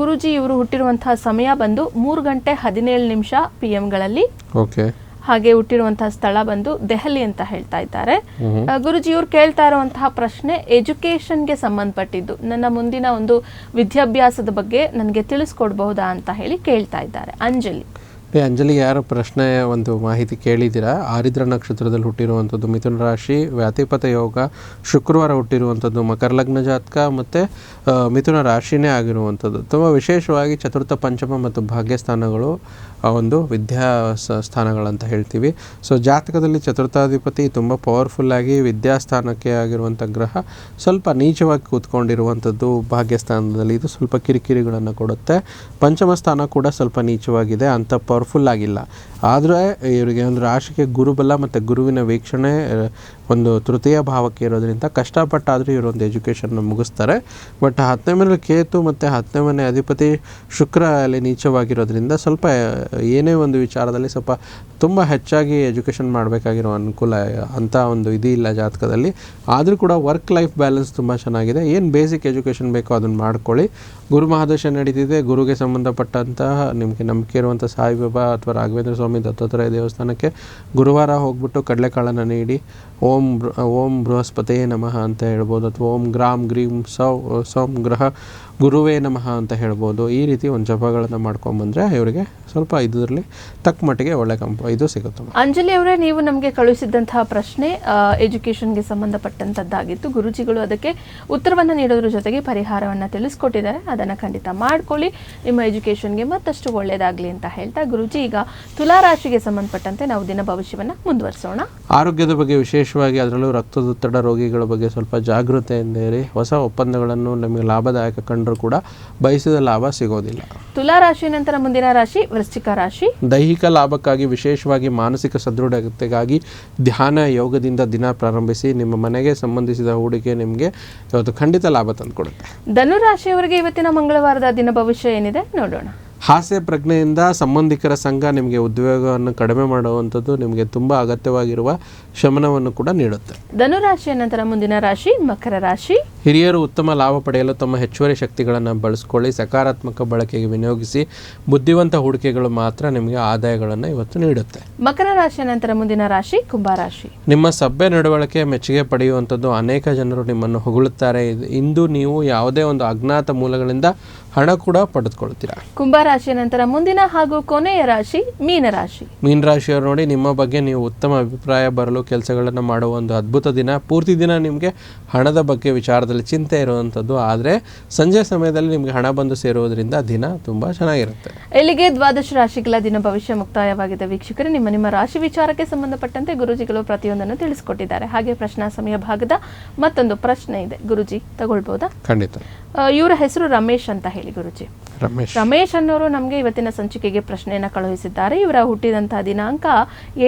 ಗುರೂಜಿ, ಇವರು ಹುಟ್ಟಿರುವಂತಹ ಸಮಯ ಬಂದು 3:17 PM ಗಳಲ್ಲಿ. ಹಾಗೆ ಹುಟ್ಟಿರುವಂತಹ ಸ್ಥಳ ಬಂದು ದೆಹಲಿ ಅಂತ ಹೇಳ್ತಾ ಇದ್ದಾರೆ. ಗುರುಜಿ, ಇವ್ರು ಕೇಳ್ತಾ ಇರುವಂತಹ ಪ್ರಶ್ನೆ ಎಜುಕೇಶನ್ಗೆ ಸಂಬಂಧಪಟ್ಟಿದ್ದು. ನನ್ನ ಮುಂದಿನ ಒಂದು ವಿದ್ಯಾಭ್ಯಾಸದ ಬಗ್ಗೆ ನನಗೆ ತಿಳಿಸ್ಕೊಡ್ಬಹುದಾ ಅಂತ ಹೇಳಿ ಕೇಳ್ತಾ ಇದ್ದಾರೆ. ಅಂಜಲಿ ಯಾರ ಪ್ರಶ್ನೆ ಒಂದು ಮಾಹಿತಿ ಕೇಳಿದ್ದೀರಾ? ಆರಿದ್ರ ನಕ್ಷತ್ರದಲ್ಲಿ ಹುಟ್ಟಿರುವಂಥದ್ದು, ಮಿಥುನ ರಾಶಿ, ವ್ಯಾತಿಪತ ಯೋಗ, ಶುಕ್ರವಾರ ಹುಟ್ಟಿರುವಂಥದ್ದು, ಮಕರ ಲಗ್ನ ಜಾತಕ ಮತ್ತು ಮಿಥುನ ರಾಶಿನೇ ಆಗಿರುವಂಥದ್ದು. ತುಂಬ ವಿಶೇಷವಾಗಿ ಚತುರ್ಥ, ಪಂಚಮ ಮತ್ತು ಭಾಗ್ಯಸ್ಥಾನಗಳು ಒಂದು ವಿದ್ಯಾ ಸ್ಥಾನಗಳಂತ ಹೇಳ್ತೀವಿ. ಸೊ ಜಾತಕದಲ್ಲಿ ಚತುರ್ಥಾಧಿಪತಿ ತುಂಬ ಪವರ್ಫುಲ್ಲಾಗಿ ವಿದ್ಯಾಸ್ಥಾನಕ್ಕೆ ಆಗಿರುವಂಥ ಗ್ರಹ ಸ್ವಲ್ಪ ನೀಚವಾಗಿ ಕೂತ್ಕೊಂಡಿರುವಂಥದ್ದು ಭಾಗ್ಯಸ್ಥಾನದಲ್ಲಿ. ಇದು ಸ್ವಲ್ಪ ಕಿರಿಕಿರಿಗಳನ್ನು ಕೊಡುತ್ತೆ. ಪಂಚಮ ಸ್ಥಾನ ಕೂಡ ಸ್ವಲ್ಪ ನೀಚವಾಗಿದೆ, ಅಂಥ ಪವರ್ಫುಲ್ ಆಗಿಲ್ಲ. ಆದರೆ ಇವರಿಗೆ ಒಂದು ರಾಶಿಗೆ ಗುರುಬಲ ಮತ್ತು ಗುರುವಿನ ವೀಕ್ಷಣೆ ಒಂದು ತೃತೀಯ ಭಾವಕ್ಕೆ ಇರೋದ್ರಿಂದ ಕಷ್ಟಪಟ್ಟಾದರೂ ಇವರೊಂದು ಎಜುಕೇಷನ್ನ ಮುಗಿಸ್ತಾರೆ. ಬಟ್ 10ನೇ ಮನೆ ಕೇತು ಮತ್ತು 10ನೇ ಮನೆ ಅಧಿಪತಿ ಶುಕ್ರ ಅಲ್ಲಿ ನೀಚವಾಗಿರೋದ್ರಿಂದ ಸ್ವಲ್ಪ ಏನೇ ಒಂದು ವಿಚಾರದಲ್ಲಿ ಸ್ವಲ್ಪ ತುಂಬ ಹೆಚ್ಚಾಗಿ ಎಜುಕೇಷನ್ ಮಾಡಬೇಕಾಗಿರೋ ಅನುಕೂಲ ಅಂಥ ಒಂದು ಇಲ್ಲ ಜಾತಕದಲ್ಲಿ. ಆದರೂ ಕೂಡ ವರ್ಕ್ ಲೈಫ್ ಬ್ಯಾಲೆನ್ಸ್ ತುಂಬ ಚೆನ್ನಾಗಿದೆ. ಏನು ಬೇಸಿಕ್ ಎಜುಕೇಷನ್ ಬೇಕೋ ಅದನ್ನು ಮಾಡ್ಕೊಳ್ಳಿ. ಗುರು ಮಹಾದಶ ನಡೀತಿದೆ. ಗುರುಗೆ ಸಂಬಂಧಪಟ್ಟಂತಹ ನಿಮಗೆ ನಂಬಿಕೆ ಇರುವಂಥ ಸಾಯಿಬಾಬಾ ಅಥವಾ ರಾಘವೇಂದ್ರ ಸ್ವಾಮಿ ದತ್ತಾತ್ರೇಯ ದೇವಸ್ಥಾನಕ್ಕೆ ಗುರುವಾರ ಹೋಗ್ಬಿಟ್ಟು ಕಡಲೆಕಾಳನ್ನು ನೀಡಿ ಓಂ ಬೃಹಸ್ಪತಿಯೇ ನಮಃ ಅಂತ ಹೇಳ್ಬೋದು, ಅಥವಾ ಓಂ ಗ್ರಾಂ ಗ್ರೀಂ ಸೌಂ ಗ್ರಹ ಗುರುವೇ ನಮಃ ಅಂತ ಹೇಳ್ಬೋದು. ಈ ರೀತಿ ಒಂದು ಜಪಗಳನ್ನು ಮಾಡ್ಕೊಂಬಂದರೆ ಇವರಿಗೆ ಸ್ವಲ್ಪ ಇದರಲ್ಲಿ ತಕ್ಕ ಮಟ್ಟಿಗೆ ಒಳ್ಳೆ ಇದು ಸಿಗುತ್ತೆ. ಅಂಜಲಿ ಅವರೇ, ನೀವು ನಮಗೆ ಕಳುಹಿಸಿದಂತಹ ಪ್ರಶ್ನೆ ಎಜುಕೇಷನ್ಗೆ ಸಂಬಂಧಪಟ್ಟಂತದ್ದಾಗಿತ್ತು. ಗುರುಜಿಗಳು ಅದಕ್ಕೆ ಉತ್ತರವನ್ನು ನೀಡೋದ್ರ ಜೊತೆಗೆ ಪರಿಹಾರವನ್ನು ತಿಳಿಸ್ಕೊಟ್ಟಿದ್ದಾರೆ. ಅದನ್ನು ಖಂಡಿತ ಮಾಡ್ಕೊಳ್ಳಿ, ನಿಮ್ಮ ಎಜುಕೇಷನ್ಗೆ ಮತ್ತಷ್ಟು ಒಳ್ಳೆಯದಾಗಲಿ ಅಂತ ಹೇಳ್ತಾ, ಗುರುಜಿ ಈಗ ತುಲಾ ರಾಶಿಗೆ ಸಂಬಂಧಪಟ್ಟಂತೆ ನಾವು ದಿನ ಭವಿಷ್ಯವನ್ನು ಮುಂದುವರಿಸೋಣ. ಆರೋಗ್ಯದ ಬಗ್ಗೆ ವಿಶೇಷವಾಗಿ, ಅದರಲ್ಲೂ ರಕ್ತದೊತ್ತಡ ರೋಗಿಗಳ ಬಗ್ಗೆ ಸ್ವಲ್ಪ ಜಾಗೃತೆಯಿಂದ ಇರಿ. ಹೊಸ ಒಪ್ಪಂದಗಳನ್ನು ನಮಗೆ ಲಾಭದಾಯಕ ಕಂಡರೂ ಕೂಡ ಬಯಸಿದ ಲಾಭ ಸಿಗೋದಿಲ್ಲ. ತುಲಾ ರಾಶಿ ನಂತರ ಮುಂದಿನ ರಾಶಿ ವೃಶ್ಚಿಕ ರಾಶಿ. ದೈಹಿಕ ಲಾಭಕ್ಕಾಗಿ, ವಿಶೇಷವಾಗಿ ಮಾನಸಿಕ ಸದೃಢತೆಗಾಗಿ ಧ್ಯಾನ, ಯೋಗದಿಂದ ದಿನ ಪ್ರಾರಂಭಿಸಿ. ನಿಮ್ಮ ಮನೆಗೆ ಸಂಬಂಧಿಸಿದ ಹೂಡಿಕೆ ನಿಮಗೆ ಇವತ್ತು ಖಂಡಿತ ಲಾಭ ತಂದುಕೊಡುತ್ತೆ. ಧನು ರಾಶಿಯವರಿಗೆ ಇವತ್ತಿನ ಮಂಗಳವಾರದ ದಿನ ಭವಿಷ್ಯ ಏನಿದೆ ನೋಡೋಣ. ಹಾಸ್ಯ ಪ್ರಜ್ಞೆಯಿಂದ ಸಂಬಂಧಿಕರ ಸಂಘ ನಿಮಗೆ ಉದ್ಯೋಗವನ್ನು ಕಡಿಮೆ ಮಾಡುವಂಥದ್ದು ನಿಮಗೆ ತುಂಬ ಅಗತ್ಯವಾಗಿರುವ ಶಮನವನ್ನು ಕೂಡ ನೀಡುತ್ತೆ. ಧನುರಾಶಿಯ ನಂತರ ಮುಂದಿನ ರಾಶಿ ಮಕರ ರಾಶಿ. ಹಿರಿಯರು ಉತ್ತಮ ಲಾಭ ಪಡೆಯಲು ತಮ್ಮ ಹೆಚ್ಚುವರಿ ಶಕ್ತಿಗಳನ್ನು ಬಳಸ್ಕೊಳ್ಳಿ. ಸಕಾರಾತ್ಮಕ ಬಳಕೆಗೆ ವಿನಿಯೋಗಿಸಿ. ಬುದ್ಧಿವಂತ ಹೂಡಿಕೆಗಳು ಮಾತ್ರ ನಿಮಗೆ ಆದಾಯಗಳನ್ನು ಇವತ್ತು ನೀಡುತ್ತೆ. ಮಕರ ರಾಶಿಯ ನಂತರ ಮುಂದಿನ ರಾಶಿ ಕುಂಭರಾಶಿ. ನಿಮ್ಮ ಸಭ್ಯ ನಡವಳಿಕೆ ಮೆಚ್ಚುಗೆ ಪಡೆಯುವಂಥದ್ದು. ಅನೇಕ ಜನರು ನಿಮ್ಮನ್ನು ಹೊಗಳುತ್ತಾರೆ. ಇಂದು ನೀವು ಯಾವುದೇ ಒಂದು ಅಜ್ಞಾತ ಮೂಲಗಳಿಂದ ಹಣ ಕೂಡ ಪಡೆದುಕೊಳ್ತೀರಾ. ಕುಂಭರಾಶಿಯ ನಂತರ ಮುಂದಿನ ಹಾಗೂ ಕೊನೆಯ ರಾಶಿ ಮೀನರಾಶಿ. ಮೀನರಾಶಿಯವರು ನೋಡಿ, ನಿಮ್ಮ ಬಗ್ಗೆ ನೀವು ಉತ್ತಮ ಅಭಿಪ್ರಾಯ ಬರಲು ಕೆಲಸಗಳನ್ನು ಮಾಡುವ ಒಂದು ಅದ್ಭುತ ದಿನ. ಪೂರ್ತಿ ದಿನ ನಿಮಗೆ ಹಣದ ಬಗ್ಗೆ ವಿಚಾರದಲ್ಲಿ ಚಿಂತೆ ಇರುವಂಥದ್ದು. ಆದರೆ ಸಂಜೆ ಸಮಯದಲ್ಲಿ ನಿಮಗೆ ಹಣ ಬಂದು ಸೇರುವುದರಿಂದ ದಿನ ತುಂಬ ಚೆನ್ನಾಗಿರುತ್ತೆ. ಇಲ್ಲಿಗೆ ದ್ವಾದಶ ರಾಶಿಗಳ ದಿನ ಭವಿಷ್ಯ ಮುಕ್ತಾಯವಾಗಿದೆ. ವೀಕ್ಷಕರೇ, ನಿಮ್ಮ ರಾಶಿ ವಿಚಾರಕ್ಕೆ ಸಂಬಂಧಪಟ್ಟಂತೆ ಗುರುಜಿಗಳು ಪ್ರತಿಯೊಂದನ್ನು ತಿಳಿಸಿಕೊಟ್ಟಿದ್ದಾರೆ. ಹಾಗೆ ಪ್ರಶ್ನಾ ಸಮಯ ಭಾಗದ ಮತ್ತೊಂದು ಪ್ರಶ್ನೆ ಇದೆ. ಗುರುಜಿ ತಗೊಳ್ಬೋದಾ? ಖಂಡಿತ. ಇವರ ಹೆಸರು ರಮೇಶ್ ಅಂತ ಹೇಳಿ. ಗುರುಜಿ, ರಮೇಶ್ ಅನ್ನೋರು ನಮಗೆ ಇವತ್ತಿನ ಸಂಚಿಕೆಗೆ ಪ್ರಶ್ನೆಯನ್ನು ಕಳುಹಿಸಿದ್ದಾರೆ. ಇವರ ಹುಟ್ಟಿದಂತಹ ದಿನಾಂಕ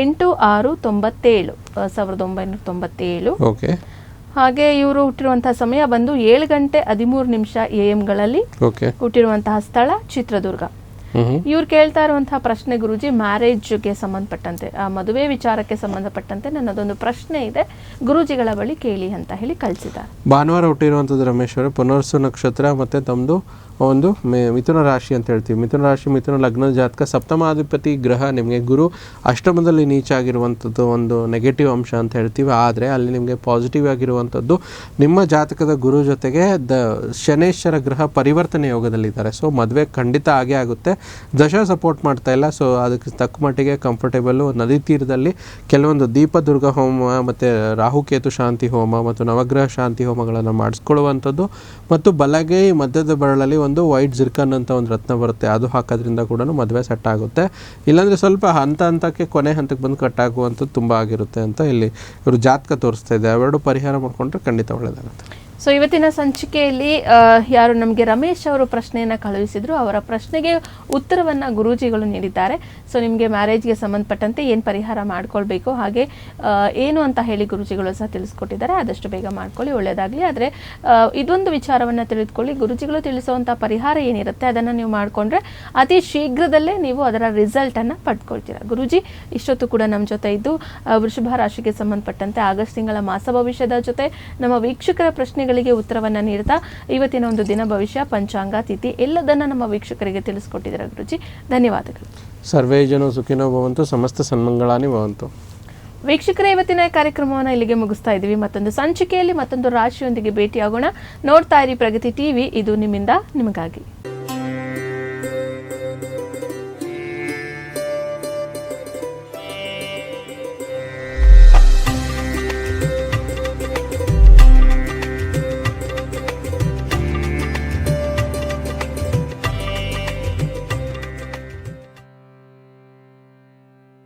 8/6/97, 1997. ಹಾಗೆ ಇವರು ಹುಟ್ಟಿರುವಂತಹ ಸಮಯ ಬಂದು 7:13 AM ಹುಟ್ಟಿರುವಂತಹ ಸ್ಥಳ ಚಿತ್ರದುರ್ಗ. ಇವ್ರು ಕೇಳ್ತಾ ಇರುವಂತಹ ಪ್ರಶ್ನೆ ಗುರುಜಿ, ಮ್ಯಾರೇಜ್ಗೆ ಸಂಬಂಧಪಟ್ಟಂತೆ, ಮದುವೆ ವಿಚಾರಕ್ಕೆ ಸಂಬಂಧಪಟ್ಟಂತೆ ನನ್ನದೊಂದು ಪ್ರಶ್ನೆ ಇದೆ, ಗುರುಜಿಗಳ ಬಳಿ ಕೇಳಿ ಅಂತ ಹೇಳಿ ಕಳಿಸಿದ್ದಾರೆ. ಭಾನುವಾರ ಹುಟ್ಟಿರುವಂಥದ್ದು ರಮೇಶ್ ಅವರು. ಪುನರ್ಸು ನಕ್ಷತ್ರ ಮತ್ತು ತಮ್ಮದು ಒಂದು ಮಿಥುನ ರಾಶಿ ಅಂತ ಹೇಳ್ತೀವಿ. ಮಿಥುನ ರಾಶಿ, ಮಿಥುನ ಲಗ್ನ ಜಾತಕ. ಸಪ್ತಮಾಧಿಪತಿ ಗ್ರಹ ನಿಮಗೆ ಗುರು ಅಷ್ಟಮದಲ್ಲಿ ನೀಚ ಆಗಿರುವಂಥದ್ದು ಒಂದು ನೆಗೆಟಿವ್ ಅಂಶ ಅಂತ ಹೇಳ್ತೀವಿ. ಆದರೆ ಅಲ್ಲಿ ನಿಮಗೆ ಪಾಸಿಟಿವ್ ಆಗಿರುವಂಥದ್ದು ನಿಮ್ಮ ಜಾತಕದ ಗುರು ಜೊತೆಗೆ ಶನೇಶ್ವರ ಗ್ರಹ ಪರಿವರ್ತನೆ ಯೋಗದಲ್ಲಿದ್ದಾರೆ. ಸೊ ಮದುವೆ ಖಂಡಿತ ಆಗೇ ಆಗುತ್ತೆ. ದಶ ಸಪೋರ್ಟ್ ಮಾಡ್ತಾ ಇಲ್ಲ. ಸೊ ಅದಕ್ಕೆ ತಕ್ಕ ಮಟ್ಟಿಗೆ ಕಂಫರ್ಟೇಬಲ್ಲು ನದಿ ತೀರದಲ್ಲಿ ಕೆಲವೊಂದು ದೀಪದುರ್ಗ ಹೋಮ ಮತ್ತು ರಾಹುಕೇತು ಶಾಂತಿ ಹೋಮ ಮತ್ತು ನವಗ್ರಹ ಶಾಂತಿ ಹೋಮಗಳನ್ನು ಮಾಡಿಸ್ಕೊಳ್ಳುವಂಥದ್ದು, ಮತ್ತು ಬಲಗೈ ಮಧ್ಯದ ಬೆರಳಲ್ಲಿ ಒಂದು ವೈಟ್ ಜಿರ್ಕನ್ ಅಂತ ಒಂದು ರತ್ನ ಬರುತ್ತೆ, ಅದು ಹಾಕೋದ್ರಿಂದ ಕೂಡ ಮದುವೆ ಸೆಟ್ ಆಗುತ್ತೆ. ಇಲ್ಲಾಂದರೆ ಸ್ವಲ್ಪ ಹಂತಕ್ಕೆ ಕೊನೆ ಹಂತಕ್ಕೆ ಬಂದು ಕಟ್ಟಾಗುವಂಥದ್ದು ತುಂಬ ಆಗಿರುತ್ತೆ ಅಂತ ಇಲ್ಲಿ ಇವರು ಜಾತಕ ತೋರಿಸ್ತಾ ಇದೆ. ಅವೆರಡು ಪರಿಹಾರ ಮಾಡಿಕೊಂಡ್ರೆ ಖಂಡಿತ ಒಳ್ಳೆಯದಾಗುತ್ತೆ. ಸೊ ಇವತ್ತಿನ ಸಂಚಿಕೆಯಲ್ಲಿ ಯಾರು ನಮಗೆ ರಮೇಶ್ ಅವರು ಪ್ರಶ್ನೆಯನ್ನು ಕಳುಹಿಸಿದ್ರು, ಅವರ ಪ್ರಶ್ನೆಗೆ ಉತ್ತರವನ್ನು ಗುರೂಜಿಗಳು ನೀಡಿದ್ದಾರೆ. ಸೊ ನಿಮಗೆ ಮ್ಯಾರೇಜ್ಗೆ ಸಂಬಂಧಪಟ್ಟಂತೆ ಏನು ಪರಿಹಾರ ಮಾಡ್ಕೊಳ್ಬೇಕು, ಹಾಗೆ ಏನು ಅಂತ ಹೇಳಿ ಗುರೂಜಿಗಳು ಸಹ ತಿಳಿಸ್ಕೊಟ್ಟಿದ್ದಾರೆ. ಆದಷ್ಟು ಬೇಗ ಮಾಡ್ಕೊಳ್ಳಿ, ಒಳ್ಳೆಯದಾಗಲಿ. ಆದರೆ ಇದೊಂದು ವಿಚಾರವನ್ನು ತಿಳಿದುಕೊಳ್ಳಿ, ಗುರೂಜಿಗಳು ತಿಳಿಸುವಂಥ ಪರಿಹಾರ ಏನಿರುತ್ತೆ ಅದನ್ನು ನೀವು ಮಾಡಿಕೊಂಡ್ರೆ ಅತಿ ಶೀಘ್ರದಲ್ಲೇ ನೀವು ಅದರ ರಿಸಲ್ಟನ್ನು ಪಡ್ಕೊಳ್ತೀರಾ. ಗುರೂಜಿ ಇಷ್ಟೊತ್ತು ಕೂಡ ನಮ್ಮ ಜೊತೆ ಇದ್ದು ವೃಷಭ ರಾಶಿಗೆ ಸಂಬಂಧಪಟ್ಟಂತೆ ಆಗಸ್ಟ್ ತಿಂಗಳ ಮಾಸ ಭವಿಷ್ಯದ ಜೊತೆ ನಮ್ಮ ವೀಕ್ಷಕರ ಪ್ರಶ್ನೆಗಳಿಗೆ ಉತ್ತರವನ್ನು ನೀಡ್ತಾ ಇವತ್ತಿನ ಒಂದು ದಿನ ಭವಿಷ್ಯ, ಪಂಚಾಂಗ, ತಿಥಿ ಎಲ್ಲದನ್ನ ನಮ್ಮ ವೀಕ್ಷಕರಿಗೆ ತಿಳಿಸ್ಕೊಟ್ಟಿದ್ದಾರೆ. ಗುರೂಜಿ ಧನ್ಯವಾದಗಳು. ಸರ್ವೇ ಜನ ಸುಖಿನೋ ಭವಂತು, ಸಮಸ್ತ ಸನ್ಮಂಗಳಾನಿ ಭವಂತು. ವೀಕ್ಷಕರೇ, ಇವತ್ತಿನ ಕಾರ್ಯಕ್ರಮವನ್ನು ಇಲ್ಲಿಗೆ ಮುಗಿಸ್ತಾ ಇದ್ದೀವಿ. ಮತ್ತೊಂದು ಸಂಚಿಕೆಯಲ್ಲಿ ಮತ್ತೊಂದು ರಾಶಿಯೊಂದಿಗೆ ಭೇಟಿಯಾಗೋಣ. ನೋಡ್ತಾ ಇರಿ ಪ್ರಗತಿ ಟಿವಿ, ಇದು ನಿಮ್ಮಿಂದ ನಿಮಗಾಗಿ.